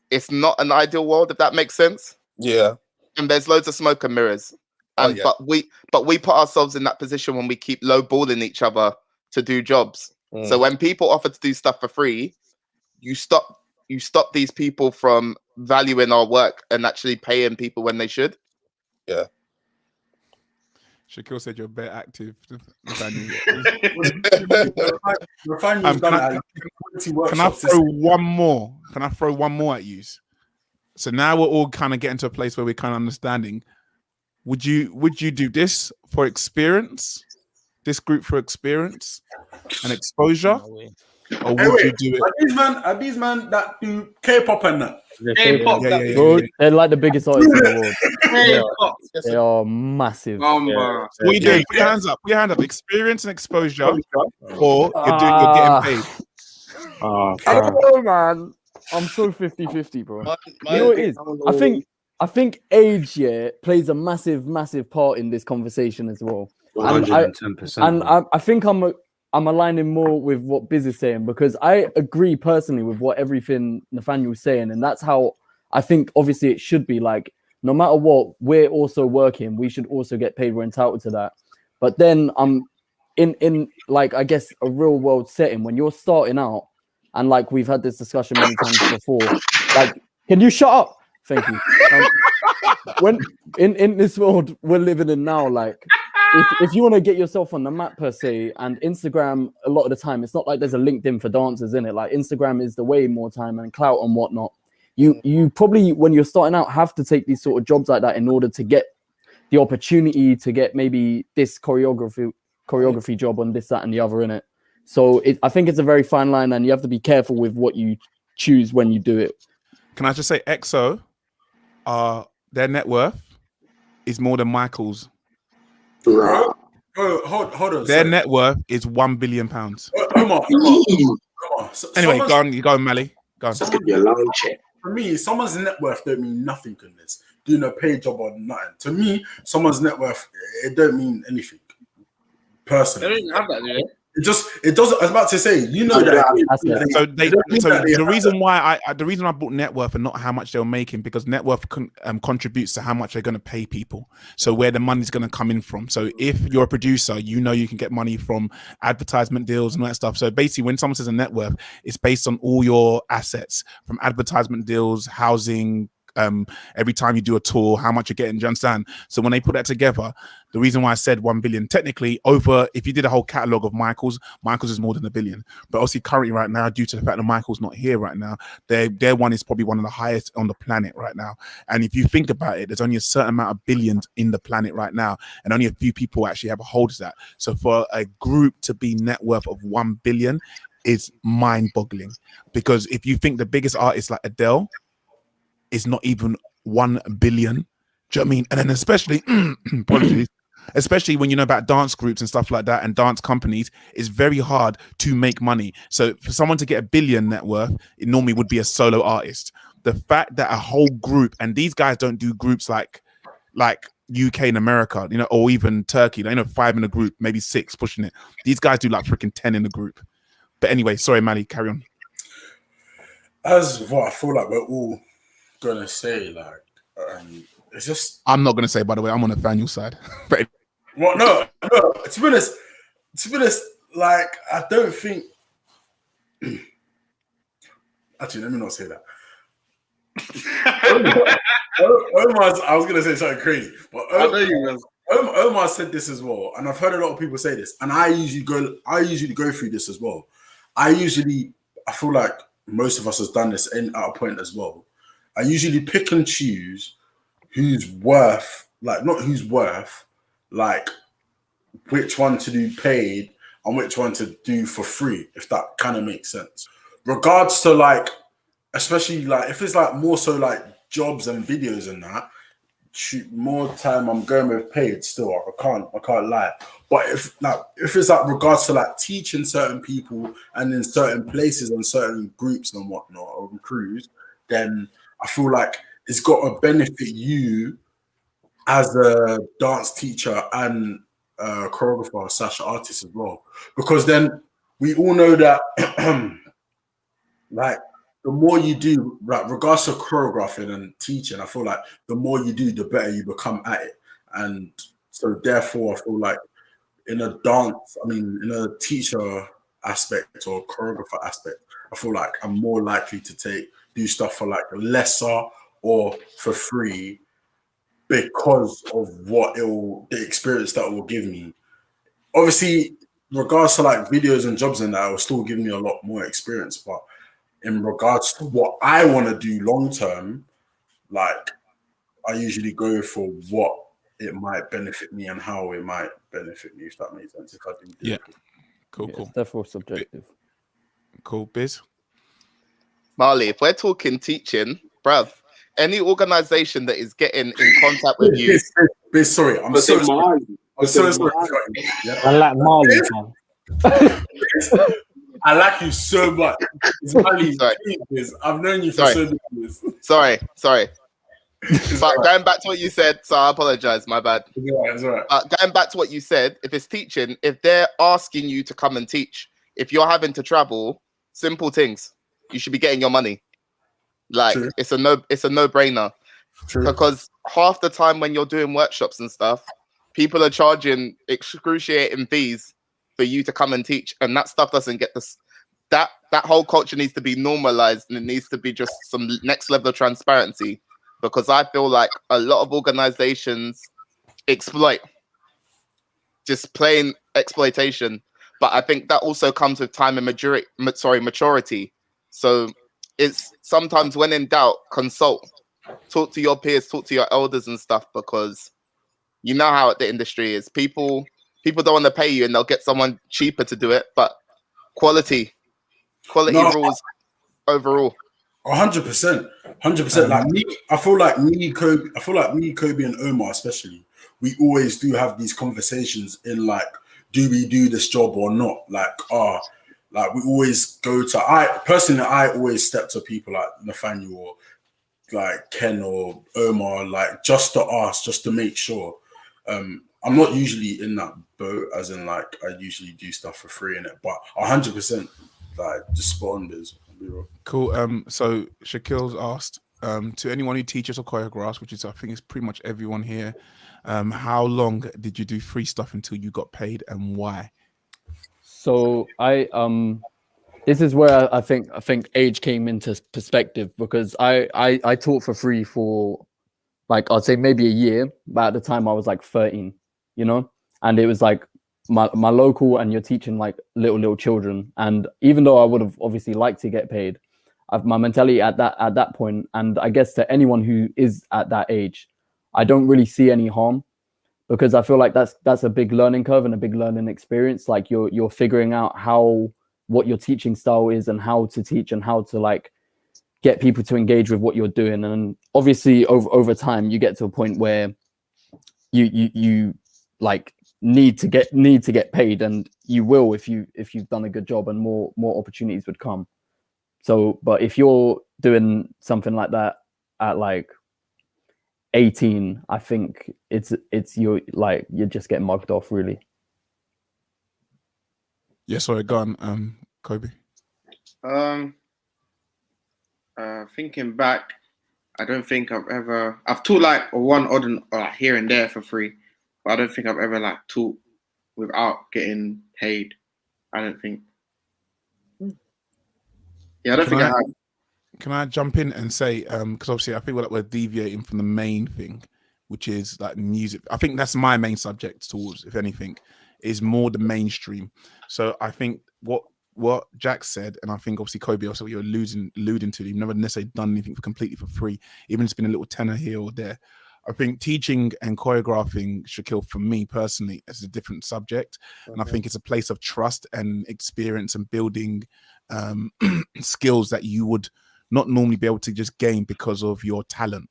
it's not an ideal world, if that makes sense. Yeah. And there's loads of smoke and mirrors. And but we put ourselves in that position when we keep lowballing each other to do jobs. So when people offer to do stuff for free, you stop these people from valuing our work and actually paying people when they should. Yeah. Shaquille said you're better active. Can I throw one more? Can I throw one more at you? So now we're all kind of getting to a place where we're kind of understanding. Would you do this for experience? This group for experience and exposure? Or would you do it? Are these man that do K-pop and that? K-pop, they're like the biggest artists in the world. They are massive. What are you doing? Put your hands up. Put your hand up. Experience and exposure, or you're getting paid. I don't know, man. I'm so 50-50, bro. You know what it is? I think age plays a massive part in this conversation as well. 110%. And I think I'm aligning more with what Biz is saying, because I agree personally with what everything Nathaniel's saying, and that's how I think obviously it should be. Like, no matter what, we're also working, we should also get paid, we're entitled to that. But then in like, I guess, a real world setting, when you're starting out, and like we've had this discussion many times before, like, can you shut up? Thank you. When in this world we're living in now, like, if you want to get yourself on the map per se, and Instagram, a lot of the time, it's not like there's a LinkedIn for dancers in it. Like, Instagram is the way more time and clout and whatnot. You probably, when you're starting out, have to take these sort of jobs like that in order to get the opportunity to get maybe this choreography job on this, that, and the other in it. So I think it's a very fine line, and you have to be careful with what you choose when you do it. Can I just say, EXO, their net worth is more than Michael's. Bro, hold on. Their net worth is £1 billion. Omar. Anyway, go on, Mally. Go on. For me, someone's net worth don't mean nothing in this. Doing a paid job or nothing. To me, someone's net worth, it don't mean anything. Personally. They don't have that, do they? It doesn't. I was about to say, you know that. So the reason I bought net worth and not how much they were making, because net worth contributes to how much they're going to pay people. So where the money's going to come in from. So if you're a producer, you know you can get money from advertisement deals and all that stuff. So basically, when someone says a net worth, it's based on all your assets from advertisement deals, housing. Every time you do a tour, how much you're getting, do you understand? So when they put that together, the reason why I said 1 billion, technically if you did a whole catalog of Michael's is more than 1 billion. But obviously currently right now, due to the fact that Michael's not here right now, their one is probably one of the highest on the planet right now. And if you think about it, there's only a certain amount of billions in the planet right now, and only a few people actually have a hold of that. So for a group to be net worth of 1 billion is mind-boggling, because if you think the biggest artist like Adele is not even 1 billion. Do you know what I mean? And then especially, apologies, especially when you know about dance groups and stuff like that and dance companies, it's very hard to make money. So for someone to get 1 billion net worth, it normally would be a solo artist. The fact that a whole group, and these guys don't do groups like UK and America, you know, or even Turkey, you know, 5 in a group, maybe 6 pushing it. These guys do like freaking 10 in a group. But anyway, sorry, Mally, carry on. As what I feel like we're all gonna say, like, it's just. I'm not gonna say, by the way, I'm on Nathaniel's side. But well, no. To be honest, like, I don't think. Actually, let me not say that. I was gonna say something crazy, but Omar said this as well, and I've heard a lot of people say this, and I usually go through this as well. I feel like most of us has done this at a point as well. I usually pick and choose who's worth, like, not who's worth, like, which one to do paid and which one to do for free, if that kind of makes sense. Regards to, like, especially, like, if it's, like, more so, like, jobs and videos and that, more time I'm going with paid still. I can't lie. But if it's, like, regards to, like, teaching certain people and in certain places and certain groups and whatnot, or crews, then I feel like it's got to benefit you as a dance teacher and choreographer / artist as well. Because then we all know that, like, the more you do, like, regardless of choreographing and teaching, I feel like the more you do, the better you become at it. And so therefore, I feel like in a teacher aspect or choreographer aspect, I feel like I'm more likely to do stuff for, like, lesser or for free because of the experience that it will give me. Obviously, regards to, like, videos and jobs and that, it will still give me a lot more experience. But in regards to what I want to do long term, like, I usually go for what it might benefit me and how it might benefit me, if that makes sense. If I do. Yeah. Cool. It's therefore subjective. Cool. Biz? Marley, if we're talking teaching, bruv, any organization that is getting in contact with you. Biz, sorry. I'm so sorry. I'm so sorry. I like Marley, man. I like you so much. It's Marley. I've known you for so many years. Sorry. But going back to what you said, so I apologize, my bad. It's all right. Going back to what you said, if it's teaching, if they're asking you to come and teach, if you're having to travel, simple things, you should be getting your money. Like, true. It's a no-brainer. True. Because half the time when you're doing workshops and stuff, people are charging excruciating fees for you to come and teach, and that stuff doesn't get this. That whole culture needs to be normalized, and it needs to be just some next level of transparency. Because I feel like a lot of organizations exploit, just plain exploitation. But I think that also comes with time and maturity. So it's sometimes, when in doubt, consult, talk to your peers, talk to your elders and stuff, because you know how the industry is. People don't want to pay you, and they'll get someone cheaper to do it. But quality rules overall. 100%, 100%. Like me, I feel like me, Kobe, and Omar especially. We always do have these conversations in like, do we do this job or not? Like, like we always go to. I always step to people like Nathaniel or like Ken or Omar, like just to ask, just to make sure. I'm not usually in that boat, as in like I usually do stuff for free in it, but 100%, like just spot on this. Cool. So Shaquille's asked, to anyone who teaches or choreographs, which is I think is pretty much everyone here, how long did you do free stuff until you got paid, and why? So this is where I think age came into perspective, because I taught for free for like I'd say maybe a year, but at the time I was like 13, you know, and it was like my local, and you're teaching like little children, and even though I would have obviously liked to get paid, my mentality at that point, and I guess to anyone who is at that age, I don't really see any harm, because I feel like that's a big learning curve and a big learning experience. Like you're figuring out what your teaching style is and how to teach and how to like get people to engage with what you're doing. And obviously over time you get to a point where you like need to get paid, and you will if you've done a good job, and more opportunities would come. So, but if you're doing something like that at like 18, I think it's you're just getting mugged off, really. Yeah, sorry, go on, Kobe. Thinking back, I don't think I've taught like one odd and here and there for free, but I don't think I've ever like taught without getting paid. I don't think. Yeah, I don't think I have. Can I jump in and say, because obviously I think we're deviating from the main thing, which is like music. I think that's my main subject towards, if anything, is more the mainstream. So I think what Jack said, and I think obviously Kobe also what you're alluding to, you've never necessarily done anything completely for free, even if it's been a little tenner here or there. I think teaching and choreographing, Shaquille, for me personally, is a different subject. Okay. And I think it's a place of trust and experience and building skills that you would not normally be able to just gain because of your talent.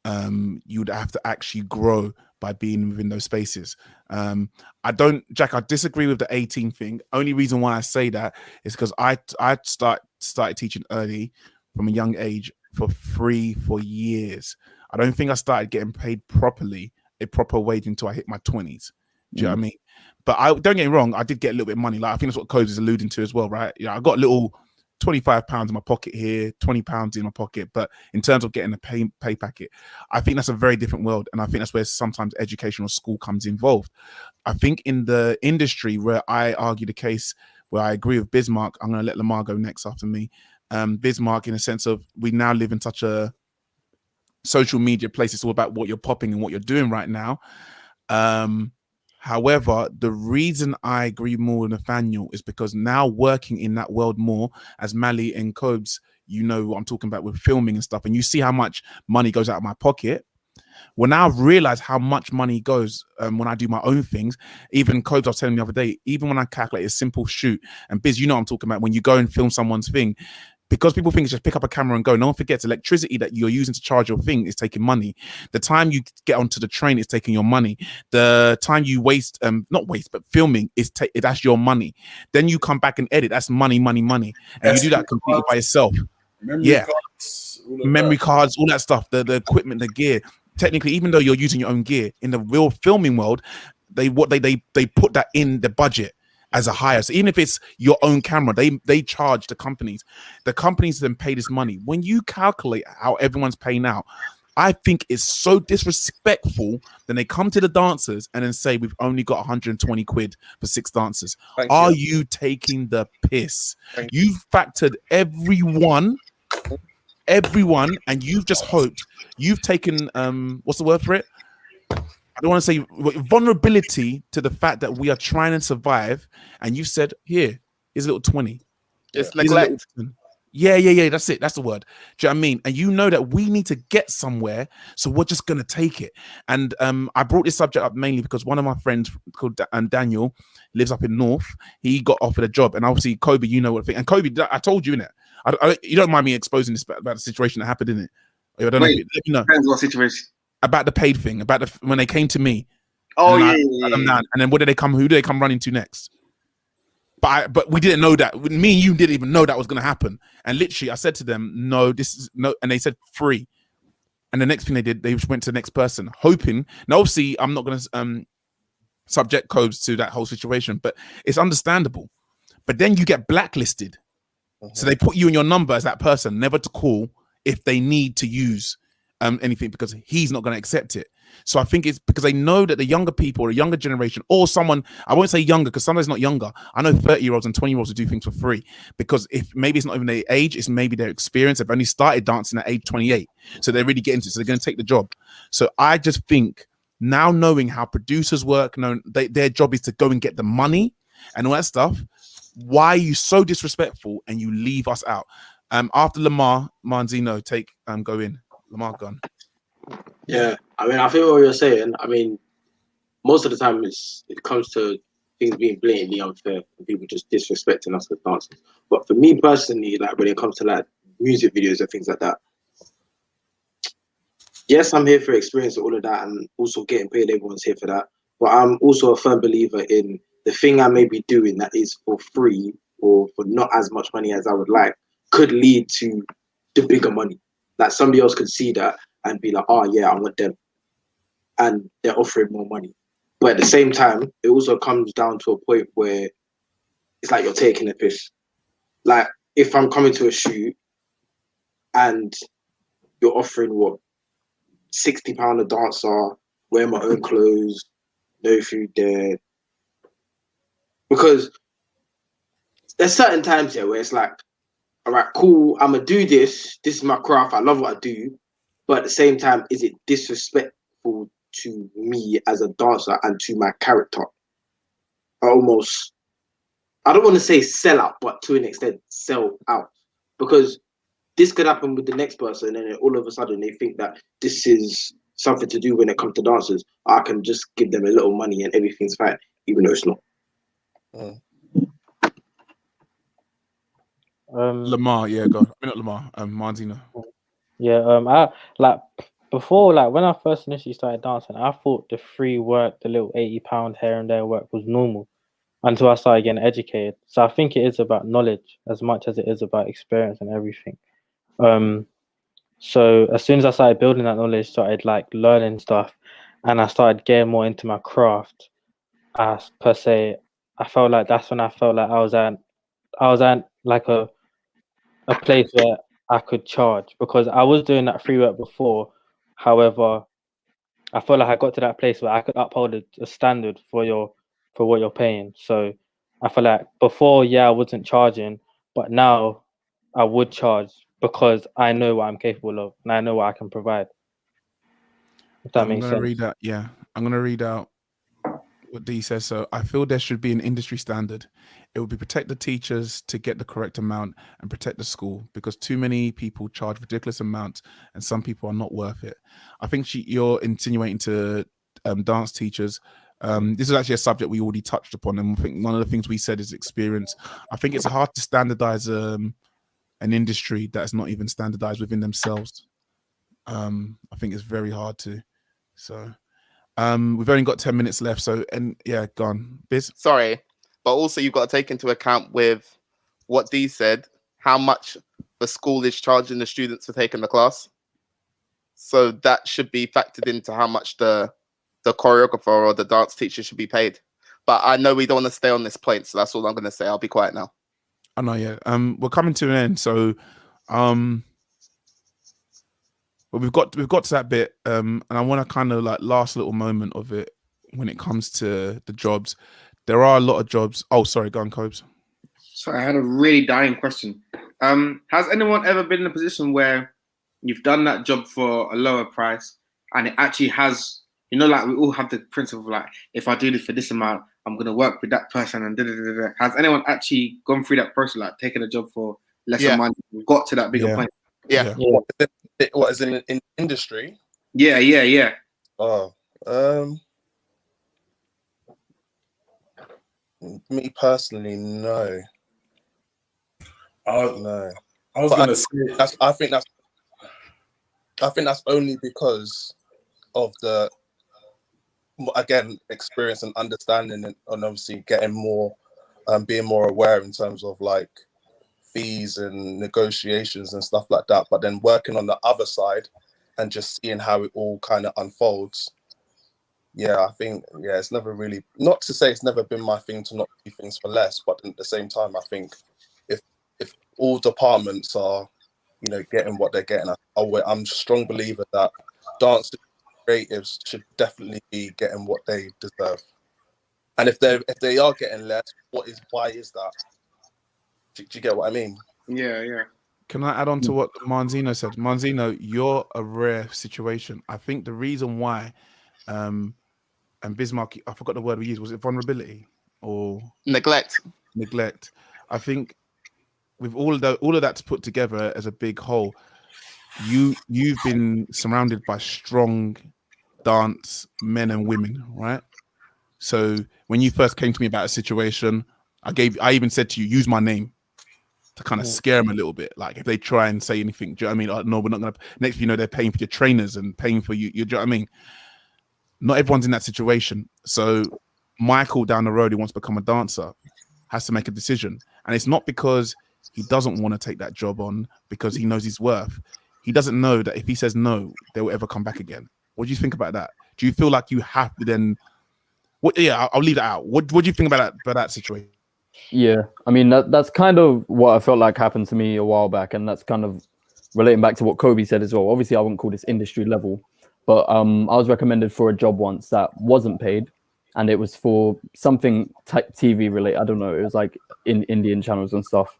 You would have to actually grow by being within those spaces. Jack, I disagree with the 18 thing. Only reason why I say that is because I started teaching early from a young age for free for years. I don't think I started getting paid properly, a proper wage, until I hit my 20s. Do you know what I mean? But don't get me wrong, I did get a little bit of money. Like I think that's what Codes is alluding to as well, right? Yeah, I got a little £25 in my pocket here, £20 in my pocket. But in terms of getting a pay packet, I think that's a very different world. And I think that's where sometimes education or school comes involved. I think in the industry where I argue the case, where I agree with Bismarck, I'm going to let Lamar go next after me. Bismarck, in a sense of we now live in such a social media place. It's all about what you're popping and what you're doing right now. However, the reason I agree more with Nathaniel is because now working in that world more, as Mali and Cobes, you know what I'm talking about with filming and stuff, and you see how much money goes out of my pocket. Well, now I've realized how much money goes when I do my own things. Even Cobes, I was telling the other day, even when I calculate a simple shoot, and Biz, you know what I'm talking about, when you go and film someone's thing, because people think it's just pick up a camera and go. No one forgets electricity that you're using to charge your thing is taking money. The time you get onto the train is taking your money. The time you waste, not waste, but filming that's your money. Then you come back and edit. That's money. And you do that completely by yourself. Memory cards, all that stuff, the equipment, the gear. Technically, even though you're using your own gear, in the real filming world, they put that in the budget as a hire. So even if it's your own camera, they charge the companies. The companies then pay this money. When you calculate how everyone's paying out, I think it's so disrespectful. Then they come to the dancers and then say, we've only got 120 quid for 6 dancers. Are you taking the piss? You've factored everyone, and you've just hoped. You've taken, what's the word for it? I don't want to say vulnerability to the fact that we are trying to survive, and you said, "Here, here's a little 20." It's neglect. Yeah. That's it. That's the word. Do you know what I mean? And you know that we need to get somewhere, so we're just gonna take it. And I brought this subject up mainly because one of my friends called Daniel lives up in North. He got offered a job, and obviously Kobe, you know what I think. And Kobe, I told you innit, You don't mind me exposing this about the situation that happened, innit? I don't know. Wait, Let me know depends what situation. about the paid thing. About when they came to me. Oh and yeah, I yeah, sat them yeah. down, and then what did they come? Who did they come running to next? But we didn't know that. Me and you didn't even know that was going to happen. And literally, I said to them, "No, this is no," and they said free. And the next thing they did, they just went to the next person, hoping. Now, obviously, I'm not going to subject Cobes to that whole situation, but it's understandable. But then you get blacklisted, so they put you in your number as that person, never to call if they need to use anything, because he's not going to accept it. So I think it's because they know that the younger people, or the younger generation, or someone, I won't say younger because sometimes not younger. I know 30-year-olds and 20-year-olds who do things for free, because if maybe it's not even their age, it's maybe their experience. They've only started dancing at age 28, so they're really getting into it, so they're going to take the job. So I just think now, knowing how producers work, knowing their job is to go and get the money and all that stuff, why are you so disrespectful and you leave us out? After Lamar, Manzino, go in. Lamar gone. Yeah, I mean, I think what you're saying, I mean, most of the time it comes to things being blatantly unfair and people just disrespecting us as dancers. But for me personally, like when it comes to like music videos and things like that, yes, I'm here for experience and all of that, and also getting paid, everyone's here for that. But I'm also a firm believer in the thing I may be doing that is for free or for not as much money as I would like could lead to the bigger money. Like somebody else could see that and be like, oh yeah, I want them. And they're offering more money. But at the same time, it also comes down to a point where it's like you're taking a piss. Like if I'm coming to a shoot and you're offering what, £60 a dancer, wear my own clothes, no food there. Because there's certain times here where it's like, all right, cool, I'm gonna do this. This is my craft. I love what I do. But at the same time, is it disrespectful to me as a dancer and to my character? I don't want to say sell out, but to an extent, sell out. Because this could happen with the next person, and then all of a sudden they think that this is something to do when it comes to dancers. I can just give them a little money and everything's fine, even though it's not. Lamar, yeah, go. I mean, not Lamar, Manzino. Yeah, I like before, like when I first initially started dancing, I thought the free work, the little £80 here and there work was normal until I started getting educated. So I think it is about knowledge as much as it is about experience and everything. So as soon as I started building that knowledge, started like learning stuff, and I started getting more into my craft, per se, I felt like that's when I felt like I was at like a place where I could charge, because I was doing that free work before. However, I felt like I got to that place where I could uphold a standard for what you're paying. So I feel like before, yeah, I wasn't charging, but now I would charge because I know what I'm capable of and I know what I can provide. If that makes sense. I'm going to read out what D says. So I feel there should be an industry standard. It would be protect the teachers to get the correct amount and protect the school, because too many people charge ridiculous amounts and some people are not worth it. I think you're insinuating to dance teachers. This is actually a subject we already touched upon, and I think one of the things we said is experience. I think it's hard to standardize an industry that is not even standardized within themselves. I think it's very hard to. So we've only got 10 minutes left. So, and yeah, gone. Biz? Sorry, but also you've got to take into account with what Dee said, how much the school is charging the students for taking the class. So that should be factored into how much the choreographer or the dance teacher should be paid. But I know we don't want to stay on this point, so that's all I'm going to say. I'll be quiet now. I know, yeah. We're coming to an end, so but we've got to that bit, and I want to kind of like last little moment of it when it comes to the jobs. There are a lot of jobs. Oh, sorry, go on, Cobes. Sorry, I had a really dying question. Has anyone ever been in a position where you've done that job for a lower price and it actually has, you know, like we all have the principle of like, if I do this for this amount, I'm going to work with that person and da-da-da-da. Has anyone actually gone through that process, like taking a job for lesser money, got to that bigger point? Yeah. What is in industry? Yeah. Oh, me personally, no. No. I was But gonna say I think that's only because of the, again, experience and understanding, and obviously getting more, being more aware in terms of like fees and negotiations and stuff like that. But then working on the other side and just seeing how it all kind of unfolds. Yeah, I think, yeah, it's never really, not to say it's never been my thing to not do things for less, but at the same time, I think if all departments are, you know, getting what they're getting, I'm a strong believer that dance creatives should definitely be getting what they deserve. And if they are getting less, why is that? Do you get what I mean? Yeah, yeah. Can I add on to what Manzino said? Manzino, you're a rare situation. I think the reason why, and Bismarck, I forgot the word we used. Was it vulnerability or neglect? Neglect. I think with all of that put together as a big whole, you've been surrounded by strong dance men and women, right? So when you first came to me about a situation, I even said to you, use my name to kind of scare them a little bit. Like if they try and say anything, do you know what I mean? Oh, no, we're not gonna. Next thing you know, they're paying for your trainers and paying for you. Do you know what I mean? Not everyone's in that situation. So Michael down the road who wants to become a dancer has to make a decision. And it's not because he doesn't want to take that job on, because he knows his worth. He doesn't know that if he says no, they will ever come back again. What do you think about that? Do you feel like you have to then... I'll leave that out. What do you think about that situation? Yeah, I mean, that's kind of what I felt like happened to me a while back. And that's kind of relating back to what Kobe said as well. Obviously, I wouldn't call this industry level. But I was recommended for a job once that wasn't paid, and it was for something TV related. I don't know. It was like in Indian channels and stuff.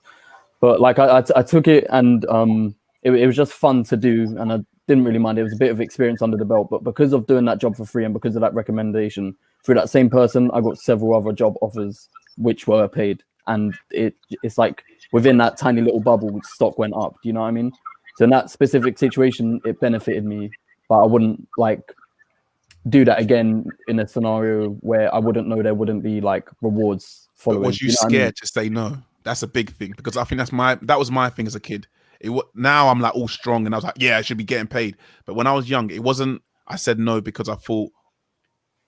But like I took it, and it was just fun to do, and I didn't really mind. It was a bit of experience under the belt. But because of doing that job for free and because of that recommendation through that same person, I got several other job offers which were paid, and it's like within that tiny little bubble, stock went up. Do you know what I mean? So in that specific situation, it benefited me. But I wouldn't like do that again in a scenario where I wouldn't know there wouldn't be like rewards following. But was you scared to say no? That's a big thing, because I think that was my thing as a kid. Now I'm like all strong and I was like, yeah, I should be getting paid. But when I was young, it wasn't. I said no because I thought.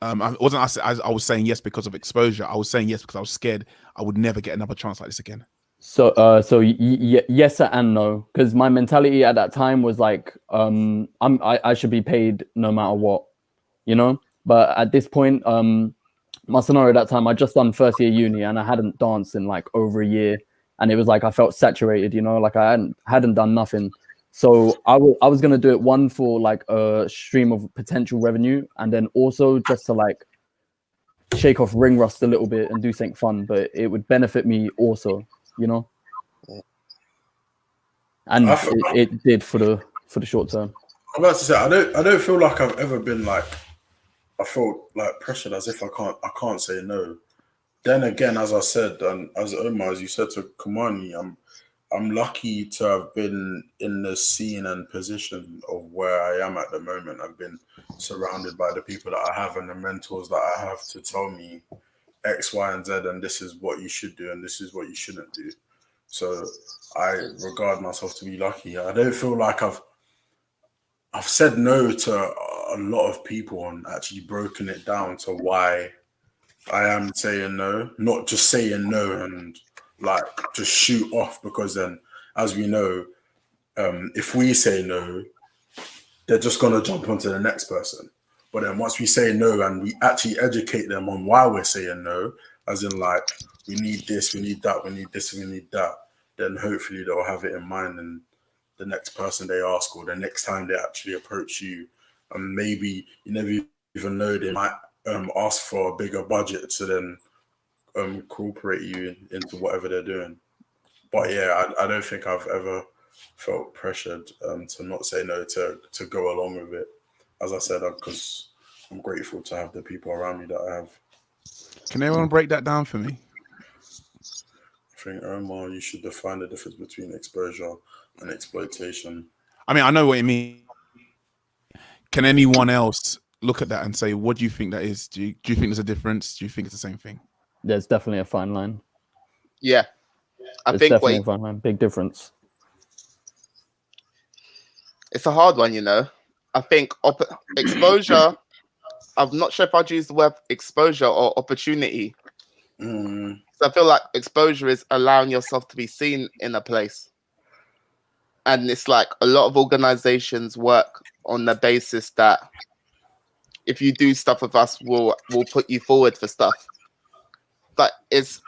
I was saying yes because of exposure. I was saying yes because I was scared I would never get another chance like this again. So yes and no, because my mentality at that time was like, I should be paid no matter what, you know. But at this point, my scenario at that time, I just done first year uni and I hadn't danced in like over a year, and it was like I felt saturated, you know, like I hadn't done nothing. So I was gonna do it, one for like a stream of potential revenue, and then also just to like shake off ring rust a little bit and do something fun, but it would benefit me also. You know, and it did for the short term. I'm about to say I don't feel like I've ever been like, I felt like pressured as if I can't say no. Then again, as I said, and as Omar, as you said to Kamani, I'm lucky to have been in the scene and position of where I am at the moment. I've been surrounded by the people that I have and the mentors that I have to tell me X, Y, and Z, and this is what you should do and this is what you shouldn't do. So I regard myself to be lucky. I don't feel like I've said no to a lot of people and actually broken it down to why I am saying no, not just saying no and like just shoot off, because then, as we know, if we say no, they're just gonna jump onto the next person. But then once we say no and we actually educate them on why we're saying no, as in like, we need this, we need that, we need this, we need that, then hopefully they'll have it in mind, and the next person they ask or the next time they actually approach you, and maybe you never even know, they might ask for a bigger budget to then incorporate you into whatever they're doing. But yeah, I don't think I've ever felt pressured to not say no, to go along with it. As I said, because I'm grateful to have the people around me that I have. Can everyone break that down for me? I think, Omar, you should define the difference between exposure and exploitation. I mean, I know what you mean. Can anyone else look at that and say, what do you think that is? Do you think there's a difference? Do you think it's the same thing? There's definitely a fine line. Yeah. I There's think definitely a fine line. Big difference. It's a hard one, you know. I think exposure. I'm not sure if I'd use the word exposure or opportunity. So I feel like exposure is allowing yourself to be seen in a place. And it's like a lot of organizations work on the basis that if you do stuff with us, we'll put you forward for stuff. But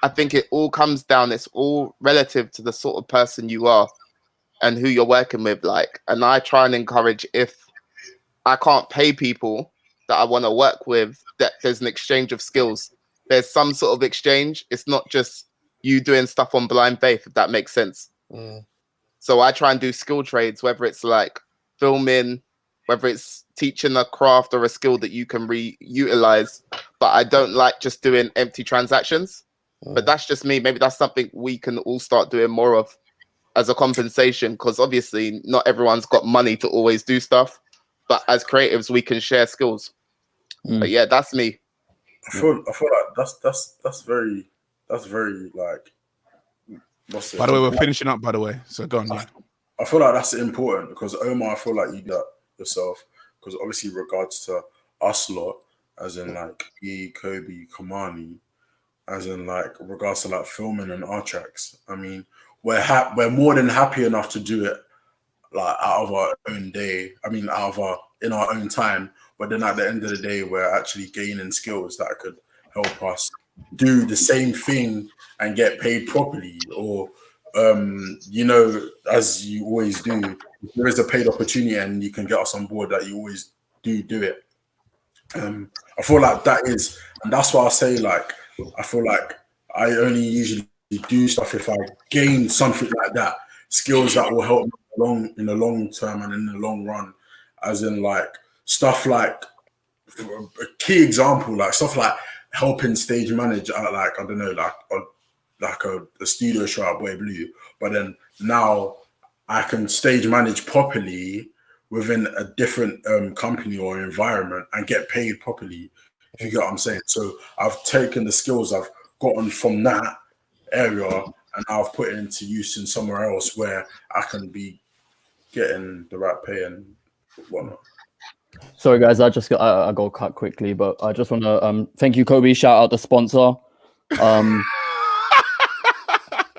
I think it all comes down, it's all relative to the sort of person you are and who you're working with. Like, and I try and encourage, if I can't pay people that I want to work with, that there's an exchange of skills. There's some sort of exchange. It's not just you doing stuff on blind faith, if that makes sense. So I try and do skill trades, whether it's like filming, whether it's teaching a craft or a skill that you can reutilize. But I don't like just doing empty transactions. But that's just me. Maybe that's something we can all start doing more of as a compensation, because obviously not everyone's got money to always do stuff. But as creatives, we can share skills. But yeah, that's me. I feel like that's very like. What's it? By the way, we're finishing up. By the way, so go on. Yeah. I feel like that's important because Omar, I feel like you do that yourself, because obviously regards to us lot, as in like E, Kobe, Kamani, as in like regards to like filming and art tracks. I mean, we're more than happy enough to do it like out of our own day. I mean, in our own time. But then at the end of the day, we're actually gaining skills that could help us do the same thing and get paid properly. Or, you know, as you always do, there is a paid opportunity and you can get us on board, that you always do it. I feel like that is, and that's why I say, like, I feel like I only usually do stuff if I gain something like that, skills that will help me in the long term and in the long run, as in like stuff like, a key example, like stuff like helping stage manage, like, I don't know, like a studio show at Boy Blue, but then now I can stage manage properly within a different company or environment and get paid properly, if you get what I'm saying. So I've taken the skills I've gotten from that area and I've put it into use in somewhere else where I can be getting the right pay and whatnot. Sorry guys, I got cut quickly, but I just want to thank you, Kobe. Shout out the sponsor.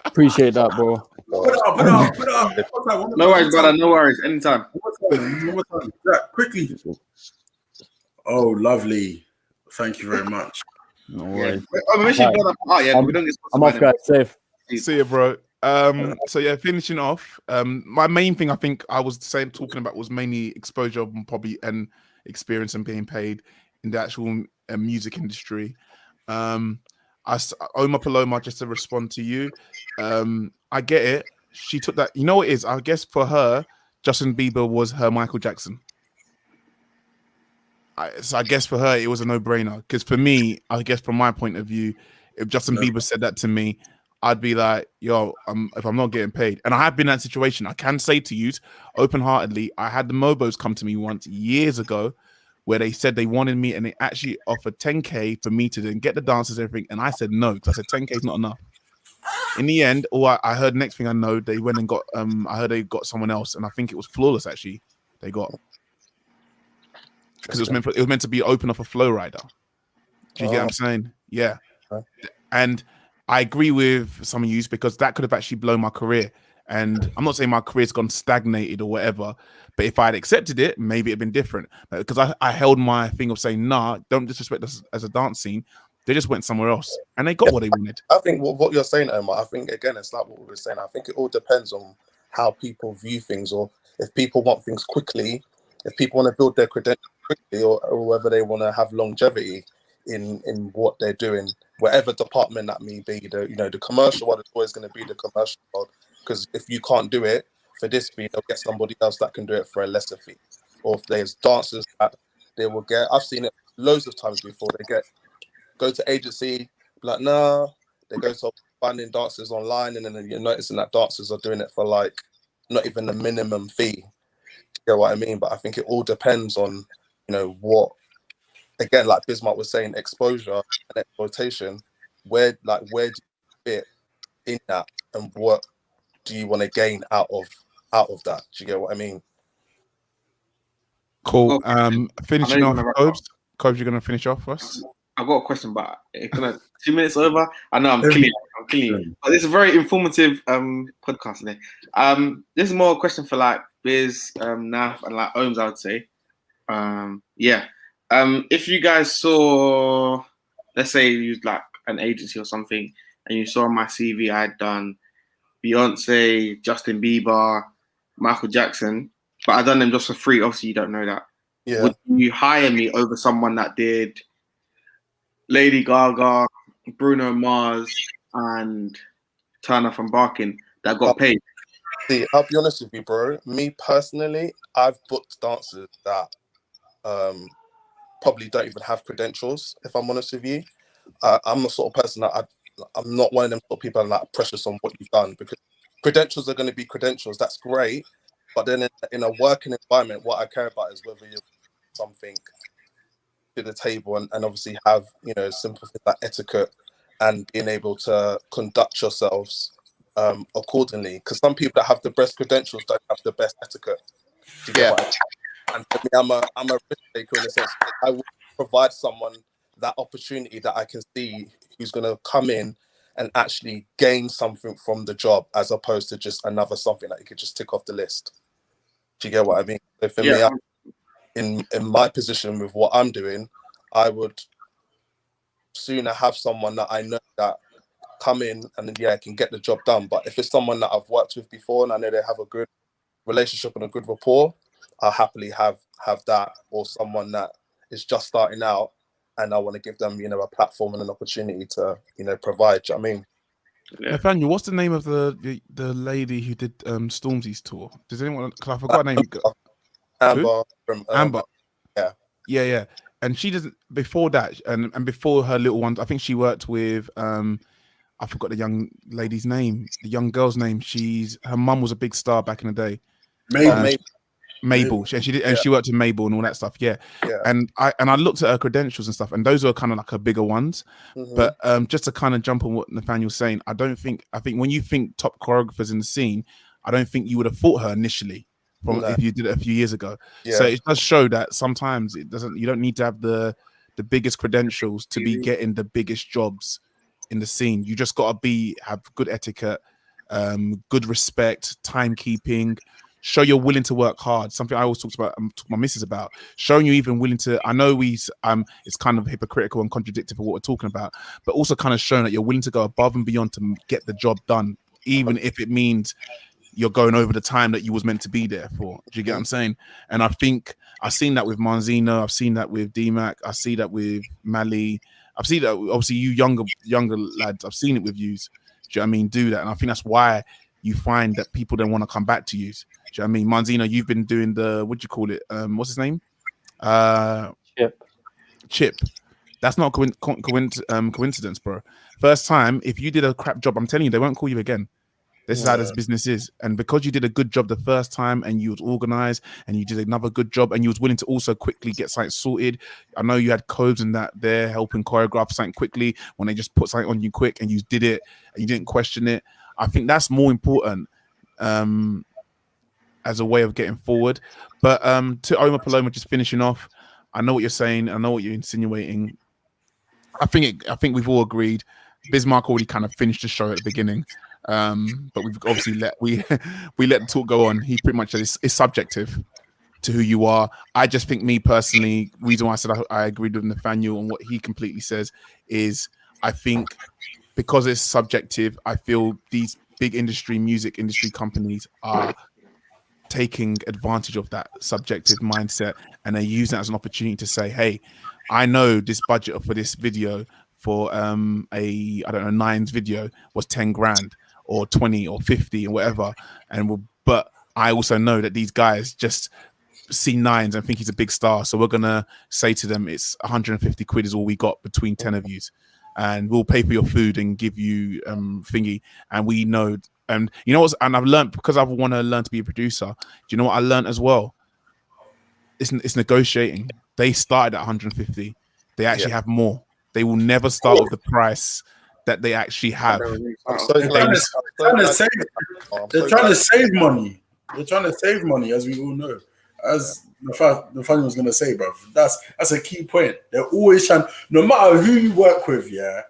Appreciate that, bro. Put up. No worries, brother. No worries. Anytime. Quickly. Oh, lovely. Thank you very much. No worries. I'm off, guys. Safe. See you, bro. So yeah, finishing off. My main thing I think I was talking about was mainly exposure and probably and experience and being paid in the actual music industry. Oma Paloma, just to respond to you, I get it. She took that. You know what it is? I guess for her, Justin Bieber was her Michael Jackson. So I guess for her, it was a no-brainer. Because for me, I guess from my point of view, if Justin Bieber said that to me, I'd be like, yo, if I'm not getting paid. And I have been in that situation. I can say to you open-heartedly, I had the Mobos come to me once years ago where they said they wanted me and they actually offered 10K for me to then get the dancers and everything. And I said no, because I said 10K is not enough. In the end, I heard, next thing I know, they went and got, I heard they got someone else. And I think it was Flawless, actually, they got. Because it was meant to be open off a Flow Rider. Do you get what I'm saying? Yeah. And I agree with some of you because that could have actually blown my career. And I'm not saying my career's gone stagnated or whatever, but if I had accepted it, maybe it'd been different. Because I held my thing of saying, nah, don't disrespect us as a dance scene. They just went somewhere else and they got what they wanted. I think what you're saying, Omar, I think, again, it's like what we were saying. I think it all depends on how people view things, or if people want things quickly, if people want to build their credentials quickly, or whether they want to have longevity in what they're doing, whatever department that may be. The commercial world is always going to be the commercial world, because if you can't do it for this fee, they'll get somebody else that can do it for a lesser fee. Or if there's dancers that they will get, I've seen it loads of times before, go to agency, like, nah, they go to finding dancers online, and then you're noticing that dancers are doing it for like not even the minimum fee. You know what I mean? But I think it all depends on, what, again, like Bismarck was saying, exposure and exploitation. Where do you fit in that, and what do you want to gain out of that? Do you get what I mean? Cool. Finishing you're off, gonna wrap Cobes. Cobes, you're gonna finish off for us. I've got a question, but it's gonna 2 minutes over. I know I'm clean. But it's a very informative podcast today. This is more a question for like Biz, Naf, and like Ohms, I would say. If you guys saw, let's say you used like an agency or something, and you saw on my CV I had done Beyonce, Justin Bieber, Michael Jackson, but I done them just for free. Obviously, you don't know that. Yeah. Would you hire me over someone that did Lady Gaga, Bruno Mars, and Turner from Barking that got paid? See, I'll be honest with you, bro. Me personally, I've booked dancers that probably don't even have credentials. If I'm honest with you, I'm the sort of person that I'm not one of them sort of people that like precious on what you've done, because credentials are going to be credentials. That's great, but then in a working environment, what I care about is whether you're something to the table and obviously have, you know, simple things like etiquette and being able to conduct yourselves accordingly. Because some people that have the best credentials don't have the best etiquette. Do you get what I mean? And for me, I'm a risk taker in a sense. I will provide someone that opportunity that I can see who's going to come in and actually gain something from the job, as opposed to just another something that you could just tick off the list. Do you get what I mean? So for me, in my position with what I'm doing, I would sooner have someone that I know that come in and can get the job done. But if it's someone that I've worked with before and I know they have a good relationship and a good rapport, I'll happily have that, or someone that is just starting out and I want to give them, you know, a platform and an opportunity to, you know, provide. Do you know what I mean? Nathaniel, what's the name of the lady who did Stormzy's tour? Does anyone? Because I forgot her name. Amber from Amber. Yeah. And she doesn't. Before that, and before her little ones, I think she worked with. I forgot the young lady's name, the young girl's name. Her mum was a big star back in the day. Mabel. She worked in Mabel and all that stuff. Yeah. And I looked at her credentials and stuff, and those were kind of like her bigger ones. Mm-hmm. But just to kind of jump on what Nathaniel's saying, I think when you think top choreographers in the scene, I don't think you would have thought her initially if you did it a few years ago. Yeah. So it does show that sometimes you don't need to have the biggest credentials to be getting the biggest jobs in the scene. You just got to have good etiquette, good respect, timekeeping. Show you're willing to work hard. Something I always talk to my missus about. Showing you even willing to. I know it's kind of hypocritical and contradictory for what we're talking about, but also kind of showing that you're willing to go above and beyond to get the job done, even if it means you're going over the time that you was meant to be there for. Do you get what I'm saying? And I think I've seen that with Manzino. I've seen that with DMAC. I see that with Mali. I've seen that obviously you younger lads. I've seen it with yous. Do you know what I mean? Do that, and I think that's why you find that people don't want to come back to you. Do you know what I mean? Manzino, you've been doing what do you call it? What's his name? Chip. That's not coincidence, bro. First time, if you did a crap job, I'm telling you, they won't call you again. This is how this business is. And because you did a good job the first time and you was organized and you did another good job and you was willing to also quickly get something sorted. I know you had codes and that there helping choreograph something quickly when they just put something on you quick and you did it and you didn't question it. I think that's more important as a way of getting forward. But to Omar Paloma, just finishing off, I know what you're saying. I know what you're insinuating. I think we've all agreed. Bismarck already kind of finished the show at the beginning. But we've obviously let the talk go on. He pretty much said it's subjective to who you are. I just think, me personally, reason why I said I agreed with Nathaniel on what he completely says is I think because it's subjective, I feel these big music industry companies are taking advantage of that subjective mindset, and they use that as an opportunity to say, hey, I know this budget for this video for Nine's video was 10 grand or 20 or 50 or whatever, but I also know that these guys just see Nines and think he's a big star, so we're gonna say to them it's 150 quid is all we got between 10 of yous, and we'll pay for your food and give you thingy. And we know, and you know what, and I've learned, because I want to learn to be a producer, do you know what I learned as well? It's negotiating. They started at 150. They actually have more. They will never start with the price that they actually have. I'm so glad. They're trying to save money. They're trying to save money, as we all know. as Nathaniel was gonna say, bro. That's a key point. They're always trying, no matter who you work with, yeah.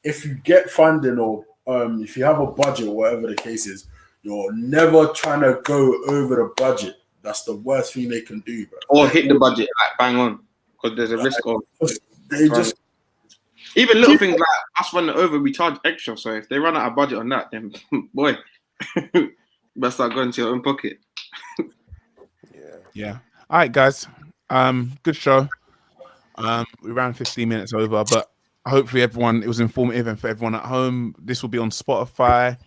If you get funding or if you have a budget or whatever the case is, you're never trying to go over the budget. That's the worst thing they can do, bro. Or hit the budget, like bang on, because there's a risk of they just even little things like us running over, we charge extra. So if they run out of budget on that, then boy, better start going to your own pocket. Yeah. All right, guys. Good show. We ran 15 minutes over, but hopefully it was informative, and for everyone at home, this will be on Spotify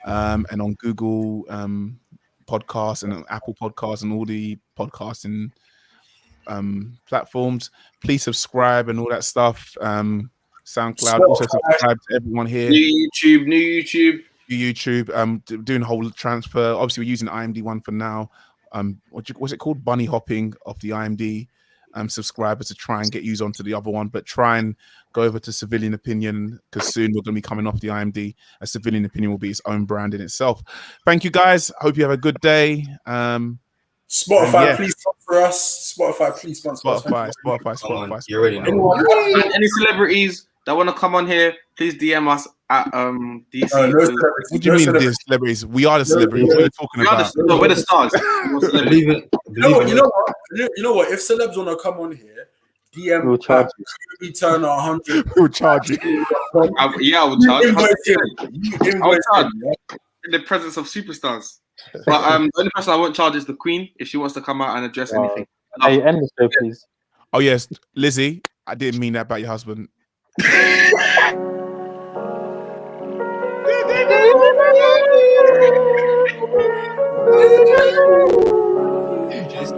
and on Google Podcasts and Apple Podcasts and all the podcasting platforms. Please subscribe and all that stuff. SoundCloud, also subscribe to everyone here. New YouTube. Doing a whole transfer. Obviously, we're using the IMD one for now. What's it called? Bunny hopping of the IMD subscribers to try and get used onto the other one, but try and go over to Civilian Opinion, because soon we're going to be coming off the IMD. A Civilian Opinion will be its own brand in itself. Thank you, guys. Hope you have a good day. Spotify, please sponsor us. Spotify, please sponsor us. Spotify. You already know. Any celebrities that want to come on here, please DM us at DC. What do you mean, celebrities? We are the celebrities. What are you talking about? We're the stars. You know what? If celebs want to come on here, DM we'll charge you. Turn 100. We'll charge you. I will charge. I will charge in the presence of superstars. But the only person I won't charge is the Queen if she wants to come out and address anything. Hey, end the show, please. Oh yes, Lizzie. I didn't mean that about your husband. Just